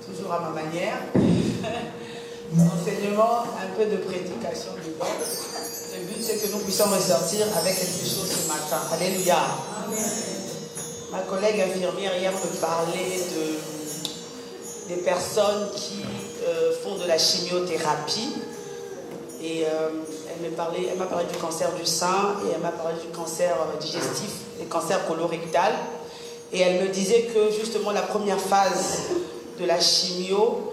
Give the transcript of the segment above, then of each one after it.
Toujours à ma manière. Enseignement, un peu de prédication dedans. Le but, c'est que nous puissions ressortir avec quelque chose ce matin. Alléluia. Ma collègue infirmière hier me parlait des personnes qui font de la chimiothérapie. Et elle m'a parlé du cancer du sein et elle m'a parlé du cancer digestif et cancer colorectal. Et elle me disait que justement la première phase de la chimio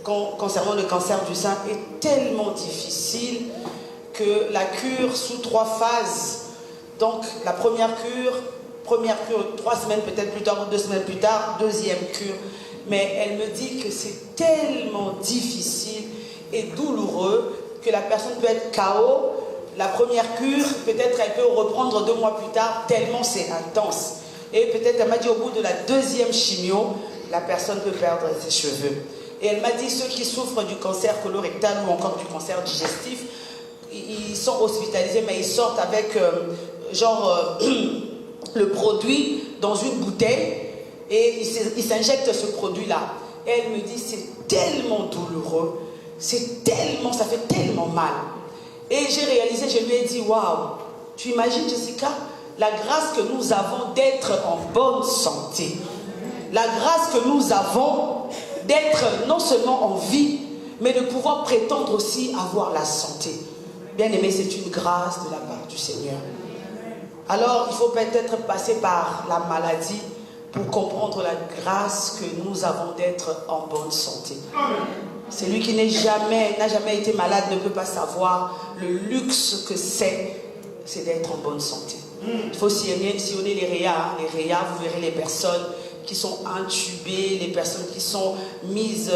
concernant le cancer du sein est tellement difficile que la cure sous 3 phases, donc la première cure, 3 semaines peut-être plus tard ou 2 semaines plus tard, deuxième cure. Mais elle me dit que c'est tellement difficile et douloureux que la personne peut être KO. La première cure, peut-être elle peut reprendre 2 mois plus tard, tellement c'est intense. Et peut-être elle m'a dit au bout de la deuxième chimio, la personne peut perdre ses cheveux. Et elle m'a dit ceux qui souffrent du cancer colorectal ou encore du cancer digestif, ils sont hospitalisés mais ils sortent avec le produit dans une bouteille et ils s'injectent ce produit-là. Et elle me dit c'est tellement douloureux, ça fait tellement mal. Et j'ai réalisé, je lui ai dit waouh, tu imagines Jessica, la grâce que nous avons d'être en bonne santé, la grâce que nous avons d'être non seulement en vie, mais de pouvoir prétendre aussi avoir la santé. Bien aimé, c'est une grâce de la part du Seigneur. Alors, il faut peut-être passer par la maladie pour comprendre la grâce que nous avons d'être en bonne santé. Celui qui n'a jamais été malade ne peut pas savoir le luxe que c'est d'être en bonne santé. Il faut sillonner les réas. Les réas, vous verrez les personnes qui sont intubées, les personnes qui sont mises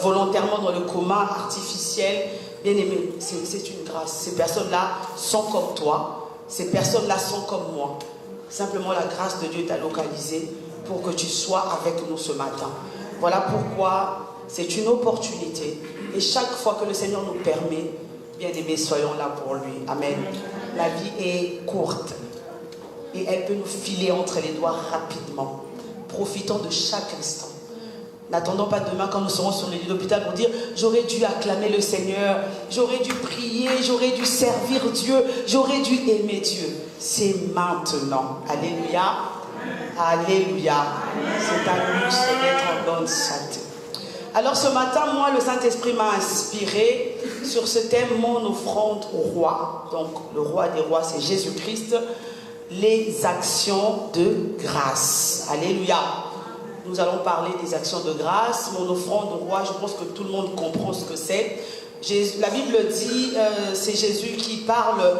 volontairement dans le coma artificiel. Bien aimé, c'est une grâce. Ces personnes-là sont comme toi. Ces personnes-là sont comme moi. Simplement, la grâce de Dieu t'a localisé pour que tu sois avec nous ce matin. Voilà pourquoi c'est une opportunité. Et chaque fois que le Seigneur nous permet, bien aimé, soyons là pour lui. Amen. La vie est courte. Et elle peut nous filer entre les doigts rapidement. Profitons de chaque instant. N'attendons pas demain quand nous serons sur le lit d'hôpital pour dire j'aurais dû acclamer le Seigneur, j'aurais dû prier, j'aurais dû servir Dieu, j'aurais dû aimer Dieu. C'est maintenant. Alléluia. Alléluia. C'est un luxe d'être en bonne santé. Alors ce matin, moi, le Saint-Esprit m'a inspiré sur ce thème, mon offrande au roi. Donc le roi des rois, c'est Jésus-Christ. Les actions de grâce. Alléluia. Nous allons parler des actions de grâce. Mon offrande au roi, je pense que tout le monde comprend ce que c'est. La Bible dit, c'est Jésus qui parle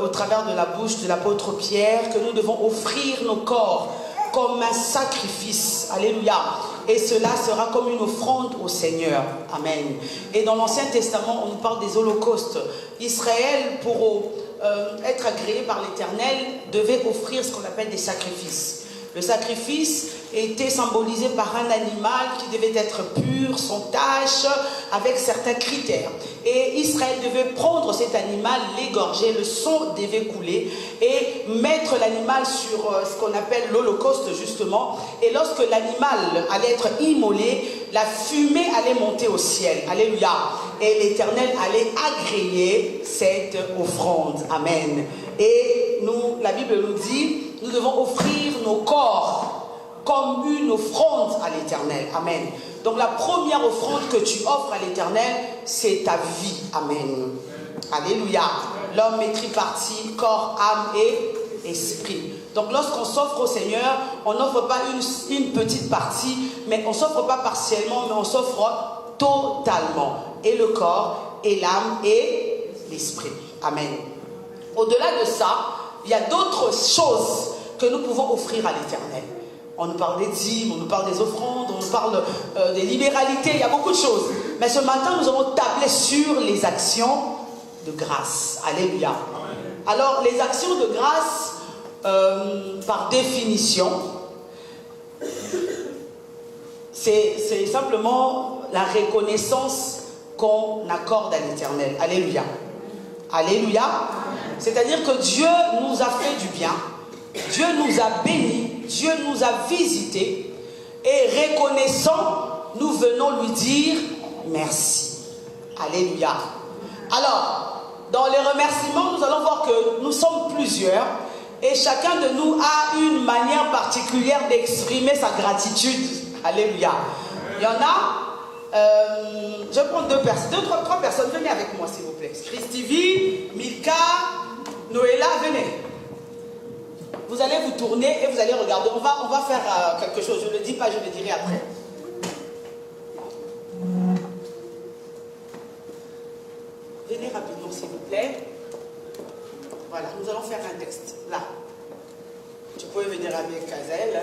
au travers de la bouche de l'apôtre Pierre, que nous devons offrir nos corps comme un sacrifice. Alléluia. Et cela sera comme une offrande au Seigneur. Amen. Et dans l'Ancien Testament, on nous parle des holocaustes. Israël, pour être agréé par l'Éternel, devait offrir ce qu'on appelle des sacrifices. Le sacrifice était symbolisé par un animal qui devait être pur, sans tache, avec certains critères. Et Israël devait prendre cet animal, l'égorger, le sang devait couler et mettre l'animal sur ce qu'on appelle l'holocauste justement. Et lorsque l'animal allait être immolé, la fumée allait monter au ciel. Alléluia. Et l'Éternel allait agréer cette offrande. Amen. Et nous, la Bible nous dit, nous devons offrir nos corps comme une offrande à l'Éternel. Amen. Donc la première offrande que tu offres à l'Éternel, c'est ta vie. Amen. Alléluia. L'homme est tripartite, corps, âme et esprit. Donc lorsqu'on s'offre au Seigneur, on n'offre pas une petite partie, mais on ne s'offre pas partiellement, mais on s'offre totalement. Et le corps, et l'âme, et l'esprit. Amen. Au-delà de ça, il y a d'autres choses que nous pouvons offrir à l'Éternel. On nous parle des dîmes, on nous parle des offrandes, on nous parle des libéralités, il y a beaucoup de choses. Mais ce matin, nous allons tabler sur les actions de grâce. Alléluia. Alors, les actions de grâce, par définition, c'est simplement la reconnaissance qu'on accorde à l'Éternel. Alléluia. Alléluia. C'est-à-dire que Dieu nous a fait du bien, Dieu nous a bénis, Dieu nous a visités, et reconnaissant, nous venons lui dire merci. Alléluia. Alors, dans les remerciements, nous allons voir que nous sommes plusieurs et chacun de nous a une manière particulière d'exprimer sa gratitude. Alléluia. Il y en a, je vais prendre trois personnes. Venez avec moi, s'il vous plaît. Christivie, Milka, Noëlla, venez. Vous allez vous tourner et vous allez regarder. On va faire quelque chose. Je ne le dis pas, je le dirai après. Venez rapidement, s'il vous plaît. Voilà, nous allons faire un texte. Là. Tu pouvais venir avec Kazel.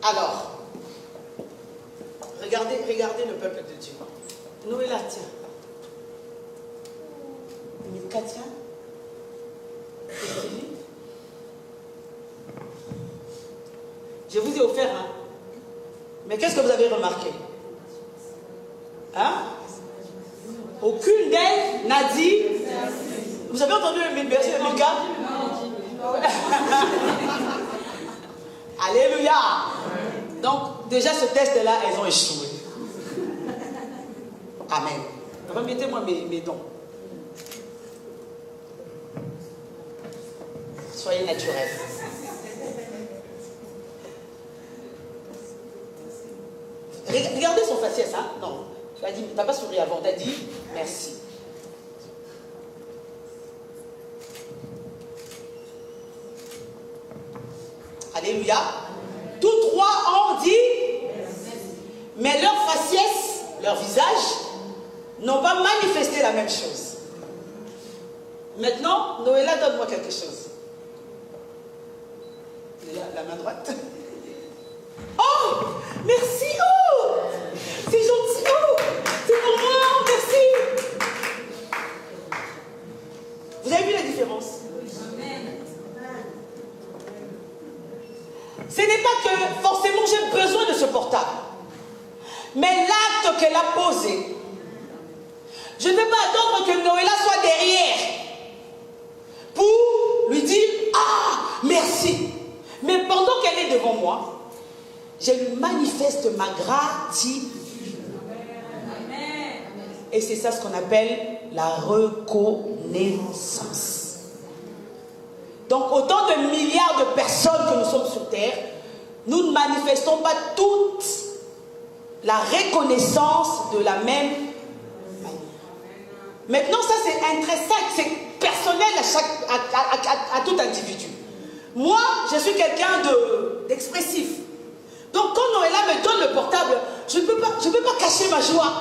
Alors, regardez le peuple de Dieu. Noëlla, tiens. Milka, tiens. Je vous ai offert, hein. Mais qu'est-ce que vous avez remarqué? Hein? Aucune d'elles n'a dit. Vous avez entendu le verset de Milka? Alléluia. Donc, déjà ce test-là, elles ont échoué. Amen. Remettez-moi mes dons. Soyez naturels. Regardez son faciès, hein? Non. Tu as dit, tu n'as pas souri avant, tu as dit merci. Alléluia. Tous trois ont dit merci. Mais leur faciès, leur visage, n'ont pas manifesté la même chose. Maintenant, Noëlla, donne-moi quelque chose. La main droite. Oh, merci, oh, c'est gentil, oh, c'est pour moi, merci. Vous avez vu la différence? Ce n'est pas que forcément j'ai besoin de ce portable, mais l'acte qu'elle a posé, je ne vais pas attendre que Noëlla soit derrière pour lui dire ah, merci. Mais pendant qu'elle est devant moi, je lui manifeste ma gratitude. Et c'est ça ce qu'on appelle la reconnaissance. Donc autant de milliards de personnes que nous sommes sur terre, nous ne manifestons pas toute la reconnaissance de la même manière. Maintenant ça c'est intrinsèque, c'est personnel à tout individu. Moi je suis quelqu'un d'expressif. Donc quand Noëlla me donne le portable, je ne peux pas cacher ma joie.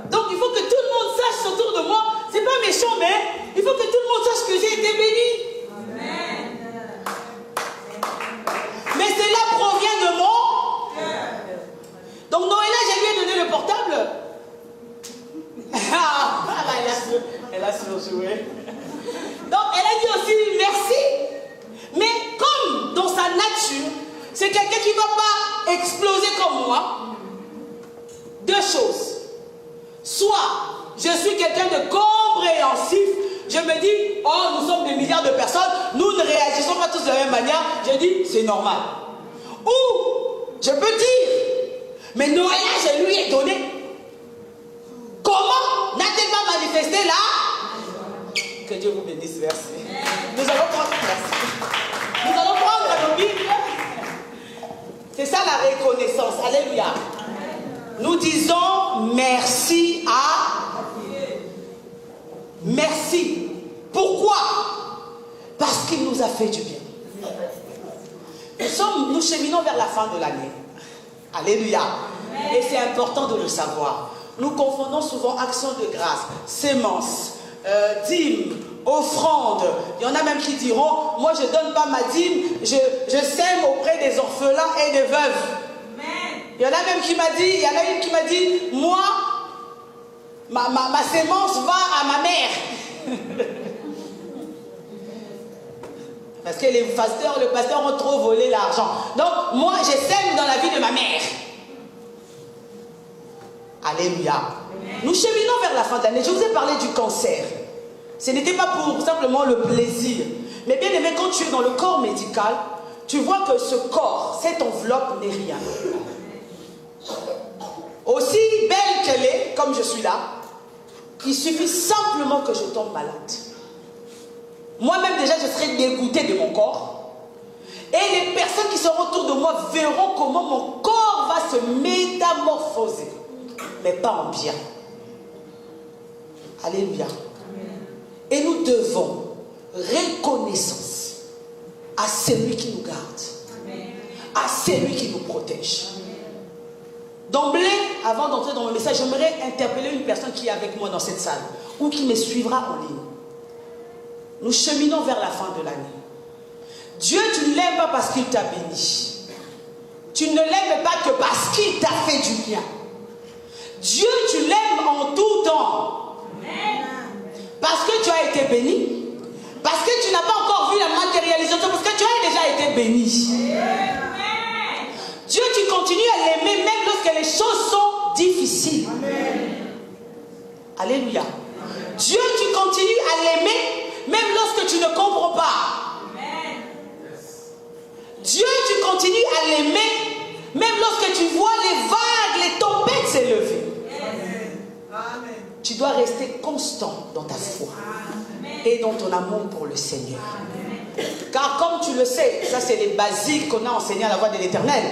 Donc il faut que tout le monde sache autour de moi, c'est pas méchant, mais il faut que tout le monde sache que j'ai été béni. Amen. Mais cela provient de mon cœur. Donc Noëlla, je lui ai donné le portable. Elle a surjoué. Donc elle a dit aussi merci. Mais comme dans sa nature, c'est quelqu'un qui ne va pas exploser comme moi. Deux choses. Soit je suis quelqu'un de compréhensif, je me dis, oh nous sommes des milliards de personnes, nous ne réagissons pas tous de la même manière, je dis c'est normal. Ou je peux dire, mais Noëlla je lui ai donné. Comment n'a-t-elle pas manifesté là? Que Dieu vous bénisse, merci. Nous allons prendre merci. Nous allons prendre nos Bibles. C'est ça la reconnaissance. Alléluia. Nous disons merci à merci. Pourquoi? Parce qu'il nous a fait du bien. Nous cheminons vers la fin de l'année. Alléluia. Et c'est important de le savoir. Nous confondons souvent action de grâce, sémence, dîme, offrande. Il y en a même qui diront, moi je ne donne pas ma dîme, je sème auprès des orphelins et des veuves. Il y en a même qui m'a dit, il y en a une qui m'a dit, moi, ma sémence va à ma mère. Parce que le pasteur ont trop volé l'argent. Donc, moi, je sème dans la vie de ma mère. Alléluia. Nous cheminons vers la fin de l'année. Je vous ai parlé du cancer. Ce n'était pas pour simplement le plaisir. Mais bien aimé, quand tu es dans le corps médical, tu vois que ce corps, cette enveloppe n'est rien. Aussi belle qu'elle est, comme je suis là, il suffit simplement que je tombe malade. Moi-même déjà, je serai dégoûtée de mon corps. Et les personnes qui seront autour de moi verront comment mon corps va se métamorphoser. Mais pas en bien. Alléluia. Et nous devons reconnaissance à celui qui nous garde, à celui qui nous protège. D'emblée, avant d'entrer dans mon message, j'aimerais interpeller une personne qui est avec moi dans cette salle ou qui me suivra en ligne. Nous cheminons vers la fin de l'année. Dieu, tu ne l'aimes pas parce qu'il t'a béni. Tu ne l'aimes pas que parce qu'il t'a fait du bien. Dieu, tu l'aimes en tout temps. Parce que tu as été béni. Parce que tu n'as pas encore vu la matérialisation. Parce que tu as déjà été béni. Dieu, tu continues à l'aimer même lorsque les choses sont difficiles. Alléluia. Dieu, tu continues à l'aimer même lorsque tu ne comprends pas. Dieu, tu continues à l'aimer même lorsque tu vois les vagues, les tempêtes s'élever. Tu dois rester constant dans ta foi et dans ton amour pour le Seigneur. Car comme tu le sais, ça c'est les basiques qu'on a enseigné à la voix de l'Éternel.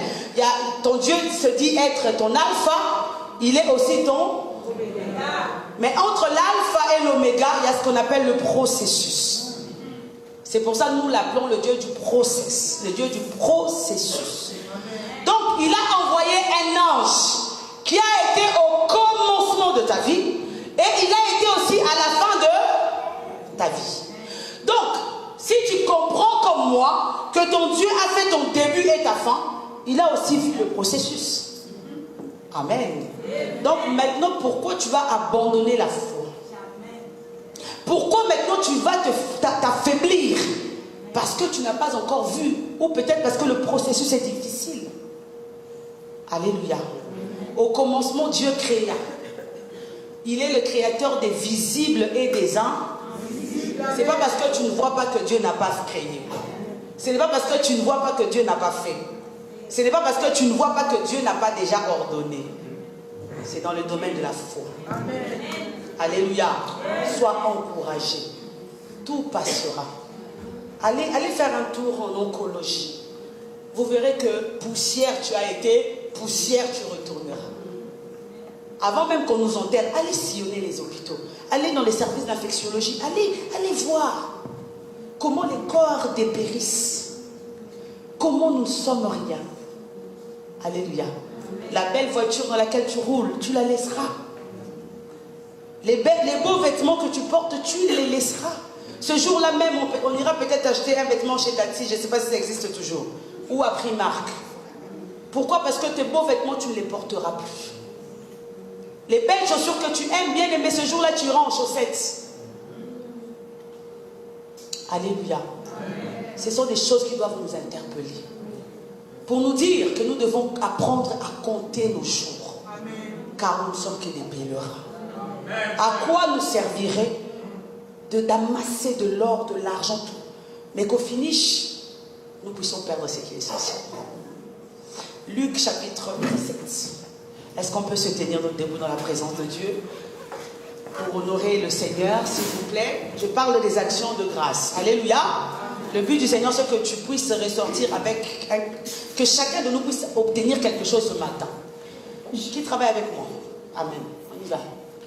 Ton Dieu se dit être ton alpha, il est aussi ton oméga. Mais entre l'alpha et l'oméga, il y a ce qu'on appelle le processus. C'est pour ça que nous l'appelons le Dieu du process, le Dieu du processus. Donc il a envoyé un ange qui a été au commencement de ta vie et il a été aussi à la fin de ta vie. Donc, si tu comprends comme moi que ton Dieu a fait ton début et ta fin, il a aussi vu le processus. Amen. Donc maintenant, pourquoi tu vas abandonner la foi? Pourquoi maintenant tu vas t'affaiblir? Parce que tu n'as pas encore vu, ou peut-être parce que le processus est difficile. Alléluia. Au commencement, Dieu créa. Il est le créateur des visibles et des invisibles. Ce n'est pas parce que tu ne vois pas que Dieu n'a pas créé. Ce n'est pas parce que tu ne vois pas que Dieu n'a pas fait. Ce n'est pas parce que tu ne vois pas que Dieu n'a pas déjà ordonné. C'est dans le domaine de la foi. Amen. Alléluia. Sois encouragé. Tout passera. Allez faire un tour en oncologie. Vous verrez que poussière tu as été, poussière tu retourneras. Avant même qu'on nous enterre, allez sillonner les hôpitaux. Allez dans les services d'infectiologie. Allez voir comment les corps dépérissent. Comment nous ne sommes rien. Alléluia. La belle voiture dans laquelle tu roules, tu la laisseras. Les beaux vêtements que tu portes, tu les laisseras. Ce jour-là même, on ira peut-être acheter un vêtement chez Tati, je ne sais pas si ça existe toujours, ou à Primark. Pourquoi? Parce que tes beaux vêtements, tu ne les porteras plus. Les belles chaussures que tu aimes bien aimer, ce jour-là, tu iras en chaussettes. Alléluia. Ce sont des choses qui doivent nous interpeller. Pour nous dire que nous devons apprendre à compter nos jours. Car nous ne sommes que des pèlerins. À quoi nous servirait d'amasser de l'or, de l'argent, tout, mais qu'au finish, nous puissions perdre ce qui est essentiel. Luc chapitre 17. Est-ce qu'on peut se tenir debout dans la présence de Dieu pour honorer le Seigneur, s'il vous plaît? Je parle des actions de grâce. Alléluia. Le but du Seigneur, c'est que tu puisses ressortir avec... que chacun de nous puisse obtenir quelque chose ce matin. Qui travaille avec moi? Amen. On y va.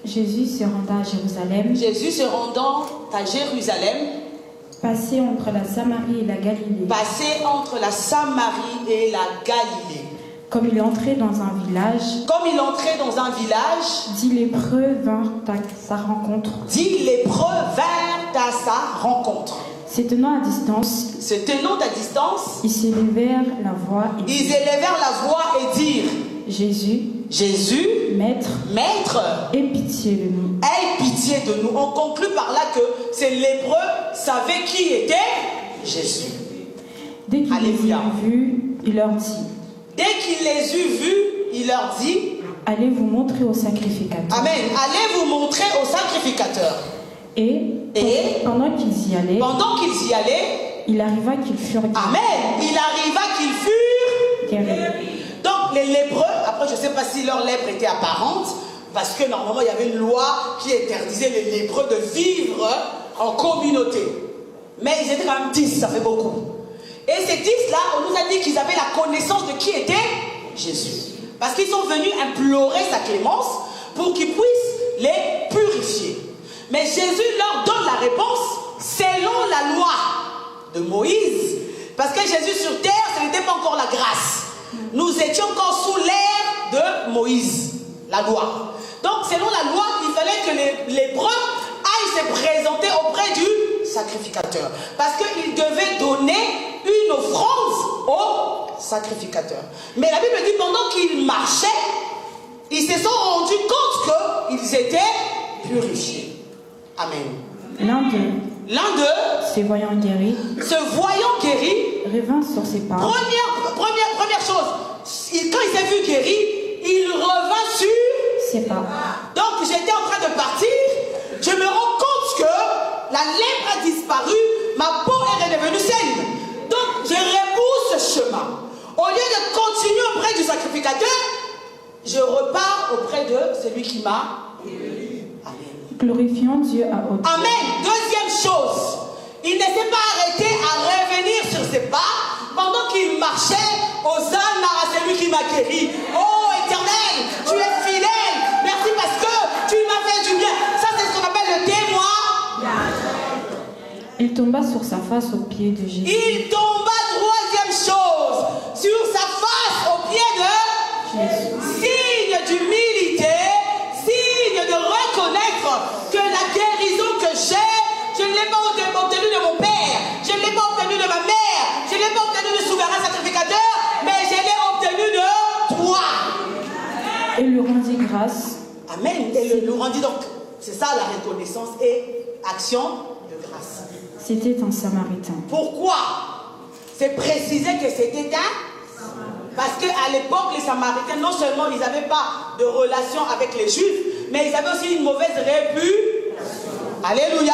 Jésus se rendant à Jérusalem. Jésus se rendant à Jérusalem. Passé entre la Samarie et la Galilée. Passé entre la Samarie et la Galilée. Comme il entrait dans un village. Comme il entrait dans un village. 10 lépreux vinrent à sa rencontre. 10 lépreux vinrent à sa rencontre. Se tenant à distance. Se tenant à distance. Ils élevèrent la voix et dirent. Jésus, Maître, aie pitié de nous. Aie pitié de nous. On conclut par là que ces lépreux savaient qui était Jésus. Dès qu'il les eut vus, il leur dit. Dès qu'il les eut vus, il leur dit. Allez vous montrer au sacrificateur. Amen. Allez vous montrer au sacrificateur. Et pendant qu'ils y allaient, Il arriva qu'ils furent guéris. Amen. Il arriva qu'ils furent Guéris. Donc les lépreux, après je ne sais pas si leur lèpre était apparente, parce que normalement il y avait une loi qui interdisait les lépreux de vivre en communauté. Mais ils étaient quand même 10, ça fait beaucoup. Et ces 10-là, on nous a dit qu'ils avaient la connaissance de qui était Jésus. Parce qu'ils sont venus implorer sa clémence pour qu'il puisse les purifier. Mais Jésus leur donne la réponse selon la loi de Moïse. Parce que Jésus sur terre, ce n'était pas encore la grâce. Nous étions encore sous l'ère de Moïse, la loi. Donc selon la loi, il fallait que les lépreux aillent se présenter auprès du sacrificateur. Parce qu'ils devaient donner une offrande au sacrificateur. Mais la Bible dit pendant qu'ils marchaient, ils se sont rendus compte qu'ils étaient purifiés. Amen. L'un d'eux, se voyant guéri, revint sur ses pas. Première chose, quand il s'est vu guéri, il revint sur ses pas. Donc j'étais en train de partir, je me rends compte que la lèpre a disparu, ma peau est redevenue saine. Donc je rebrousse ce chemin. Au lieu de continuer auprès du sacrificateur, je repars auprès de celui qui m'a guéri. Amen. Glorifiant Dieu à haute voix. Amen. Deuxième chose, il ne s'est pas arrêté à revenir sur ses pas pendant qu'il marchait. Hosanna à celui qui m'a guéri. Oh Éternel, tu es fidèle. Merci parce que tu m'as fait du bien. Ça c'est ce qu'on appelle le témoin. Il tomba sur sa face aux pieds de Jésus. Il tomba, troisième chose, sur sa face aux pieds de Jésus. Signe d'humilité, signe de reconnaître que la guérison que j'ai, je ne l'ai pas obtenue de mon père, je ne l'ai pas obtenue de ma mère, je ne l'ai pas obtenue du souverain sacrificateur, mais je l'ai obtenue de toi. Et lui rendit grâce. Amen. Et lui rendit donc, c'est ça la reconnaissance et action de grâce. C'était un Samaritain. Pourquoi? C'est précisé que c'était un. Parce qu'à l'époque, les Samaritains, non seulement ils n'avaient pas de relation avec les Juifs, mais ils avaient aussi une mauvaise réputation. Alléluia.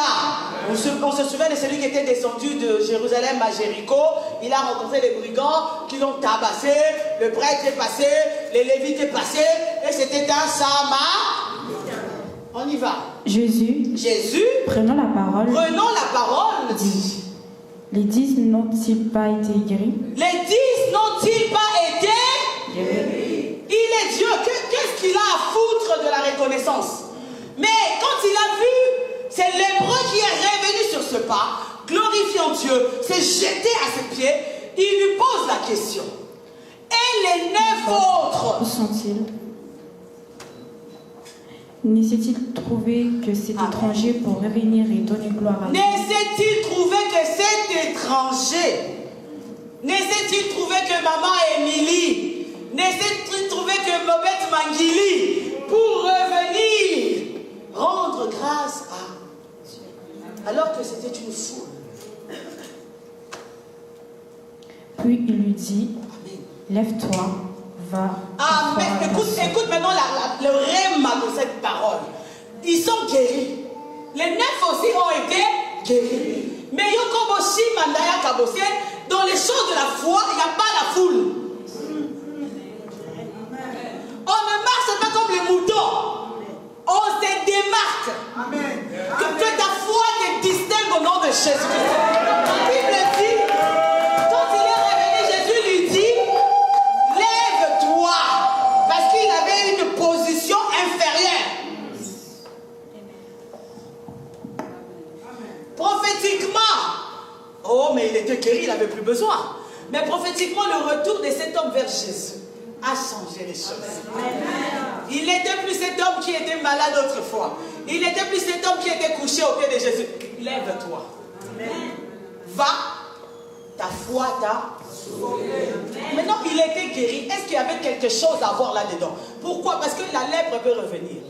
On se souvient de celui qui était descendu de Jérusalem à Jéricho. Il a rencontré les brigands qui l'ont tabassé. Le prêtre est passé, les Lévites est passé, et c'était un Samaritain. On y va. Jésus, prenant la parole, dit: les 10 n'ont-ils pas été guéris? Les 10 n'ont-ils pas été guéris? Il est Dieu. Qu'est-ce qu'il a à foutre de la reconnaissance? Mais quand il a vu, c'est l'hébreu qui est revenu sur ce pas, glorifiant Dieu, s'est jeté à ses pieds, il lui pose la question. Et les 9 autres, où sont-ils? Ne s'est-il trouvé que cet étranger pour revenir et donner gloire à Dieu? Ne s'est-il trouvé que cet étranger? Ne s'est-il trouvé que maman Émilie? Ne s'est-il trouvé que Mobette Mangili pour revenir rendre grâce à Dieu? Alors que c'était une foule. Puis il lui dit: lève-toi, va. Amen. Écoute maintenant le réma de cette parole. Ils sont guéris. Les 9 aussi ont été guéris. Mais Yokoboshi Mandaya Kabosé, dans les choses de la foi, il n'y a pas la foule. On ne marche pas comme les moutons. On se démarque. Amen. Que ta foi te distingue au nom de Jésus-Christ. La Bible dit, quand il est revenu, Jésus lui dit: lève-toi. Parce qu'il avait une position inférieure. Prophétiquement, oh, mais il était guéri, il n'avait plus besoin. Mais prophétiquement, le retour de cet homme vers Jésus a changé les choses. Il n'était plus cet homme qui était malade autrefois. Il n'était plus cet homme qui était couché au pied de Jésus. Lève-toi. Va, ta foi t'a sauvé. Maintenant, il était guéri. Est-ce qu'il y avait quelque chose à voir là-dedans? Pourquoi? Parce que la lèpre peut revenir.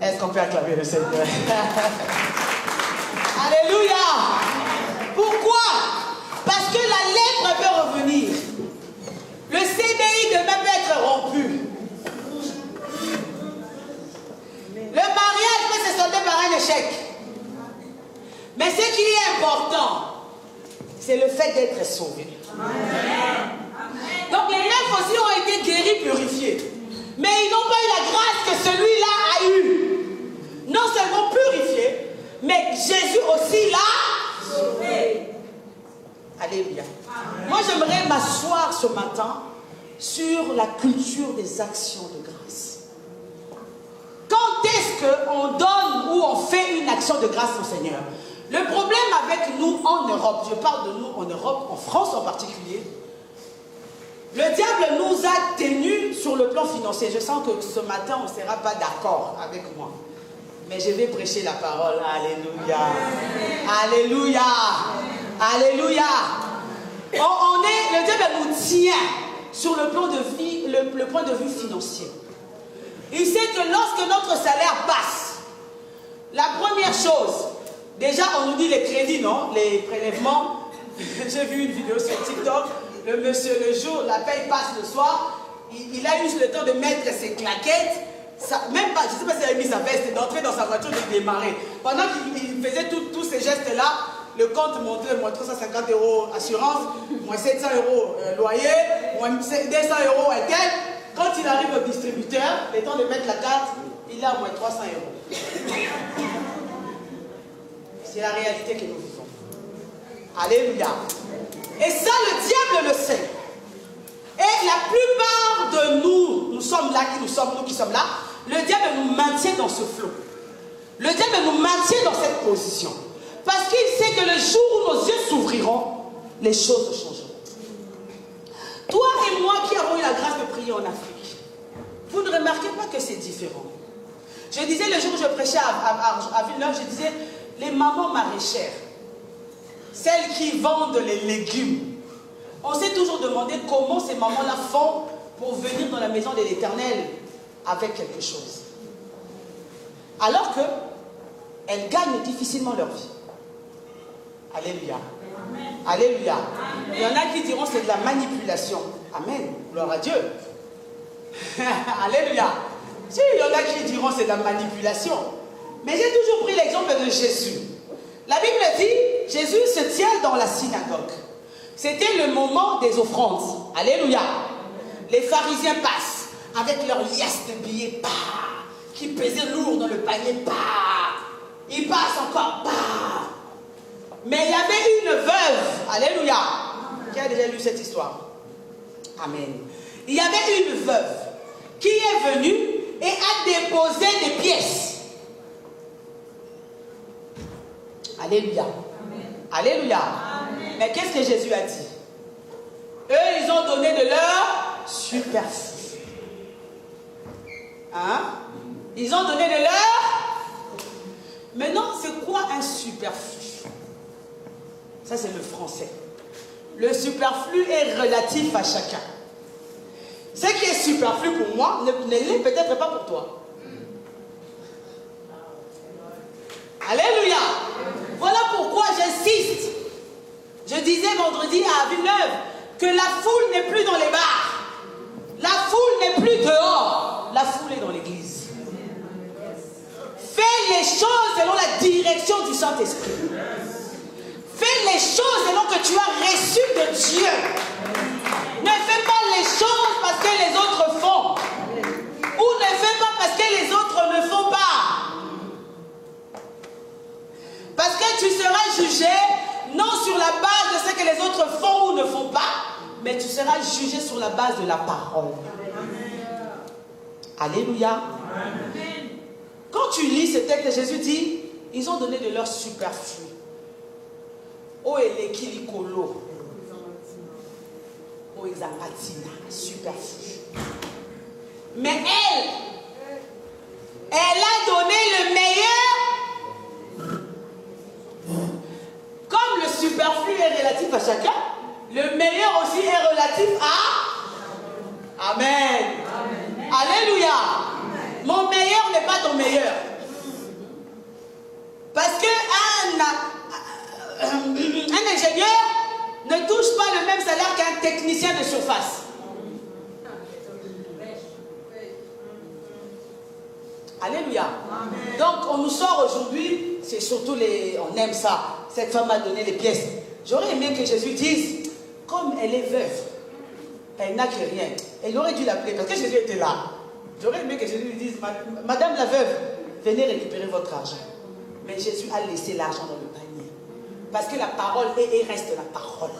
Est-ce qu'on peut acclamer le Seigneur? Alléluia. Pourquoi? Parce que la lèpre peut revenir. Le CDI de même être rompu. Le mariage peut se solder par un échec. Mais ce qui est important, c'est le fait d'être sauvé. Donc les 9 aussi ont été guéris, purifiés. Mais ils n'ont pas eu la grâce que celui-là a eue. Non seulement purifié, mais Jésus aussi l'a sauvé. Alléluia. Moi j'aimerais m'asseoir ce matin sur la culture des actions de grâce. Quand est-ce qu'on donne ou on fait une action de grâce au Seigneur? Le problème avec nous en Europe, je parle de nous en Europe, en France en particulier, le diable nous a tenus sur le plan financier. Je sens que ce matin, on ne sera pas d'accord avec moi. Mais je vais prêcher la parole. Alléluia. Alléluia. Alléluia. Le diable nous tient sur le plan de vie, le point de vue financier. Il sait que lorsque notre salaire passe, la première chose, déjà on nous dit les crédits, non? Les prélèvements. J'ai vu une vidéo sur TikTok. Le monsieur, le jour, la paye passe le soir, il a eu le temps de mettre ses claquettes, même pas, je ne sais pas s'il a mis sa veste, d'entrer dans sa voiture, de démarrer. Pendant qu'il faisait tous ces gestes-là, le compte montait, moins 350 € assurance, moins 700 € loyer, moins 200 € intel. Quand il arrive au distributeur, le temps de mettre la carte, il a moins 300 €. C'est la réalité que nous vivons. Alléluia. Et ça, le diable le sait. Et la plupart de nous, nous sommes là, nous qui sommes là, le diable nous maintient dans ce flot. Le diable nous maintient dans cette position. Parce qu'il sait que le jour où nos yeux s'ouvriront, les choses changeront. Toi et moi qui avons eu la grâce de prier en Afrique, vous ne remarquez pas que c'est différent. Je disais le jour où je prêchais à Villeneuve, je disais, les mamans maraîchères, celles qui vendent les légumes, on s'est toujours demandé comment ces mamans-là font pour venir dans la maison de l'Éternel avec quelque chose. Alors qu'elles gagnent difficilement leur vie. Alléluia. Amen. Alléluia. Amen. Il y en a qui diront c'est de la manipulation. Amen. Gloire à Dieu. Alléluia. Si, il y en a qui diront c'est de la manipulation. Mais j'ai toujours pris l'exemple de Jésus. La Bible dit, Jésus se tient dans la synagogue. C'était le moment des offrandes. Alléluia. Les pharisiens passent avec leur liasse de billets, qui pesaient lourd dans le panier, ils passent encore, Mais il y avait une veuve, alléluia, qui a déjà lu cette histoire. Amen. Il y avait une veuve qui est venue et a déposé des pièces. Alléluia. Amen. Alléluia. Amen. Mais qu'est-ce que Jésus a dit? Eux, ils ont donné de leur superflu. Hein? Ils ont donné de leur... Maintenant, c'est quoi un superflu? Ça, c'est le français. Le superflu est relatif à chacun. Ce qui est superflu pour moi ne l'est peut-être pas pour toi. Alléluia. Voilà pourquoi j'insiste. Je disais vendredi à Villeneuve que la foule n'est plus dans les bars. La foule n'est plus dehors. La foule est dans l'église. Fais les choses selon la direction du Saint-Esprit. Fais les choses selon que tu as reçu de Dieu. Ne fais pas les choses parce que les autres font. Ou ne fais pas parce que les autres ne font pas. Parce que tu seras jugé non sur la base de ce que les autres font ou ne font pas, mais tu seras jugé sur la base de la parole. Alléluia. Amen. Quand tu lis ce texte, Jésus dit, ils ont donné de leur superflu. Oh, elekilikolo. Oh, exapatina. Superflu. Mais elle a donné le meilleur. Comme le superflu est relatif à chacun, le meilleur aussi est relatif à... Amen. Amen. Alléluia. Amen. Mon meilleur n'est pas ton meilleur. Parce qu'un ingénieur ne touche pas le même salaire qu'un technicien de surface. Alléluia. Amen. Donc on nous sort aujourd'hui, c'est surtout on aime ça. Cette femme a donné les pièces. J'aurais aimé que Jésus dise, comme elle est veuve, elle n'a que rien. Elle aurait dû l'appeler parce que Jésus était là. J'aurais aimé que Jésus lui dise, Madame la veuve, venez récupérer votre argent. Mais Jésus a laissé l'argent dans le panier. Parce que la parole est et reste la parole.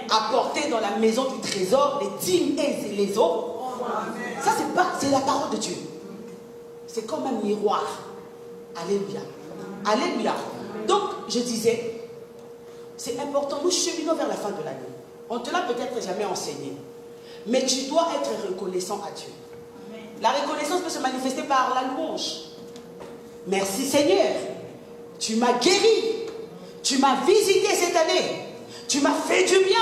Apporter dans la maison du trésor les dîmes et les eaux. Ça, c'est la parole de Dieu. C'est comme un miroir. Alléluia. Alléluia. Donc, je disais, c'est important, nous cheminons vers la fin de l'année. On ne te l'a peut-être jamais enseigné. Mais tu dois être reconnaissant à Dieu. La reconnaissance peut se manifester par la louange. Merci Seigneur. Tu m'as guéri. Tu m'as visité cette année. Tu m'as fait du bien.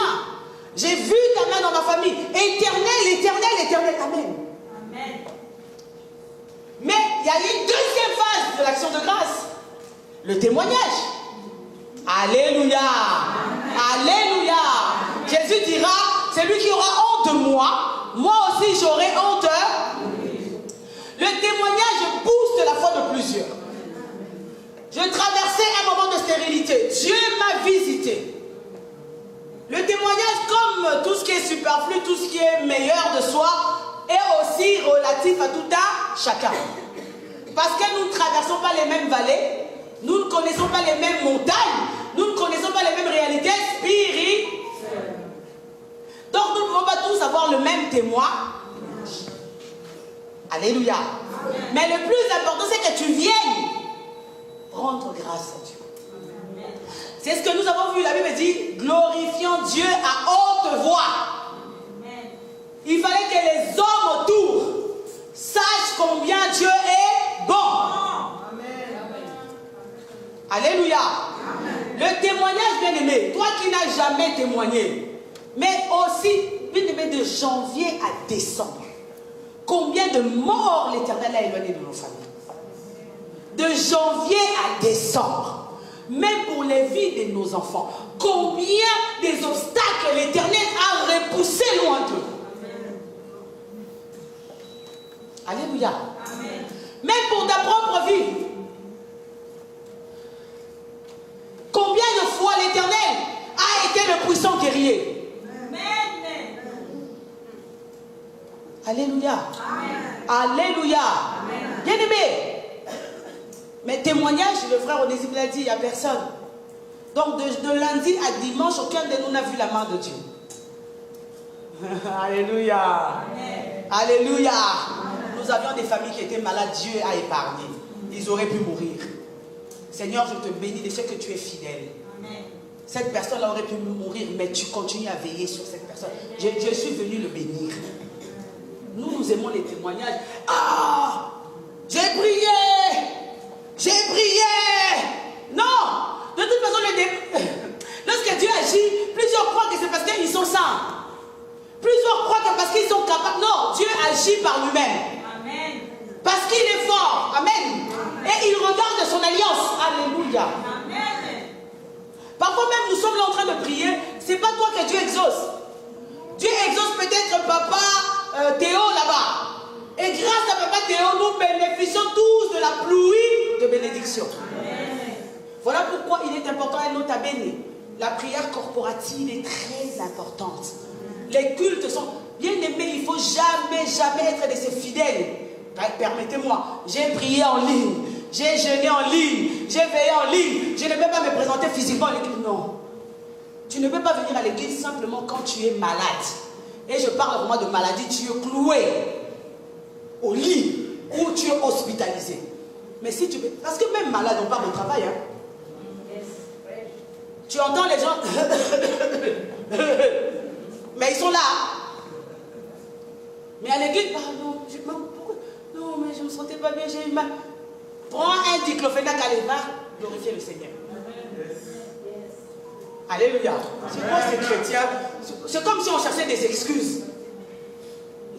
J'ai vu ta main dans ma famille. Éternel, éternel, éternel. Amen. Amen. Mais il y a une deuxième phase de l'action de grâce. Le témoignage. Alléluia. Alléluia. Jésus dira, c'est lui qui aura honte de moi. Moi aussi j'aurai honte. Le témoignage booste la foi de plusieurs. Je traversais un moment de stérilité. Dieu m'a visité. Le témoignage, comme tout ce qui est superflu, tout ce qui est meilleur de soi, est aussi relatif à tout un chacun. Parce que nous ne traversons pas les mêmes vallées, nous ne connaissons pas les mêmes montagnes, nous ne connaissons pas les mêmes réalités spirituelles. Donc nous ne pouvons pas tous avoir le même témoin. Alléluia. Amen. Mais le plus important, c'est que tu viennes rendre grâce à Dieu. C'est ce que nous avons vu. La Bible dit, glorifions Dieu à haute voix. Amen. Il fallait que les hommes autour sachent combien Dieu est bon. Amen. Alléluia. Amen. Le témoignage, bien aimé, toi qui n'as jamais témoigné, mais aussi, bien aimé, de janvier à décembre. Combien de morts l'Éternel a éloigné de nos familles. De janvier à décembre. Même pour les vies de nos enfants. Combien des obstacles l'Éternel a repoussés loin d'eux. Alléluia. Amen. Même pour ta propre vie. Combien de fois l'Éternel a été le puissant guerrier. Alléluia. Amen. Alléluia. Bien aimé. Mais témoignage, le frère Onésime l'a dit, il n'y a personne. Donc de lundi à dimanche, aucun de nous n'a vu la main de Dieu. Alléluia. Amen. Alléluia. Amen. Nous avions des familles qui étaient malades, Dieu a épargné. Ils auraient pu mourir. Seigneur, je te bénis de ce que tu es fidèle. Amen. Cette personne-là aurait pu mourir, mais tu continues à veiller sur cette personne. Je suis venu le bénir. Nous aimons les témoignages. Ah, j'ai prié. J'ai prié. Non. De toute façon, lorsque Dieu agit, plusieurs croient que c'est parce qu'ils sont saints. Plusieurs croient que parce qu'ils sont capables. Non, Dieu agit par lui-même. Amen. Parce qu'il est fort. Amen. Amen. Et il regarde son alliance. Alléluia. Amen. Parfois même, nous sommes là en train de prier. C'est pas toi que Dieu exauce. Dieu exauce peut-être papa Théo là-bas. Et grâce à papa Théo, nous bénéficions tous de la pluie de bénédiction. Amen. Voilà pourquoi il est important à nota bene. La prière corporative est très importante. Les cultes sont bien aimés. Il ne faut jamais être de ces fidèles. Permettez-moi, j'ai prié en ligne, j'ai jeûné en ligne, j'ai veillé en ligne. Je ne peux pas me présenter physiquement à l'église. Non. Tu ne peux pas venir à l'église simplement quand tu es malade. Et je parle vraiment de maladie, tu es cloué au lit ou tu es hospitalisé. Mais si tu peux, parce que même malade, on parle de travail. Hein? Tu entends les gens, mais ils sont là. Mais à l'église, pardon, pourquoi? Non, mais je ne me sentais pas bien, j'ai eu mal. Prends un diclofénac, allez, va glorifier le Seigneur. Alléluia. C'est quoi ces chrétiens? C'est comme si on cherchait des excuses.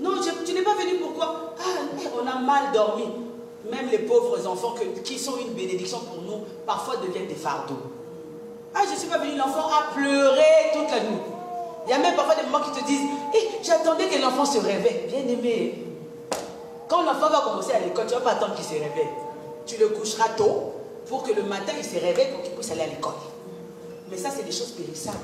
Non, tu n'es pas venu pourquoi? Ah, on a mal dormi. Même les pauvres enfants qui sont une bénédiction pour nous, parfois deviennent des fardeaux. Ah, je ne suis pas venu, l'enfant a pleuré toute la nuit. Il y a même parfois des moments qui te disent, j'attendais que l'enfant se réveille. Bien aimé, quand l'enfant va commencer à l'école, tu ne vas pas attendre qu'il se réveille. Tu le coucheras tôt pour que le matin il se réveille pour qu'il puisse aller à l'école. Mais ça, c'est des choses périssables.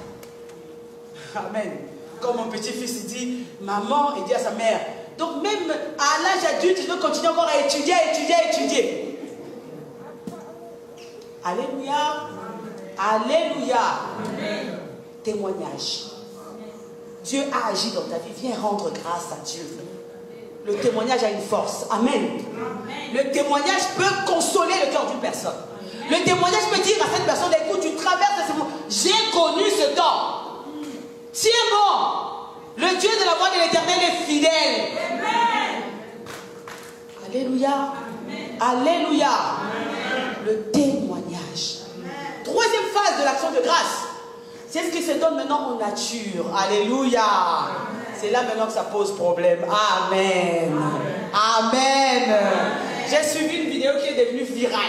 Amen. Comme mon petit-fils dit, maman, il dit à sa mère, donc même à l'âge adulte, il veut continuer encore à étudier. Alléluia. Alléluia. Amen. Témoignage. Dieu a agi dans ta vie. Viens rendre grâce à Dieu. Le témoignage a une force. Amen. Le témoignage peut consoler le cœur d'une personne. Le témoignage peut dire à cette personne, écoute, tu traverses ce moment. J'ai connu ce temps. Tiens bon. Le Dieu de la voix de l'Éternel est fidèle. Amen. Alléluia. Amen. Alléluia. Amen. Le témoignage. Amen. Troisième phase de l'action de grâce. C'est ce qui se donne maintenant en nature. Alléluia. C'est là maintenant que ça pose problème. Amen. Amen. Amen. J'ai suivi une vidéo qui est devenue virale.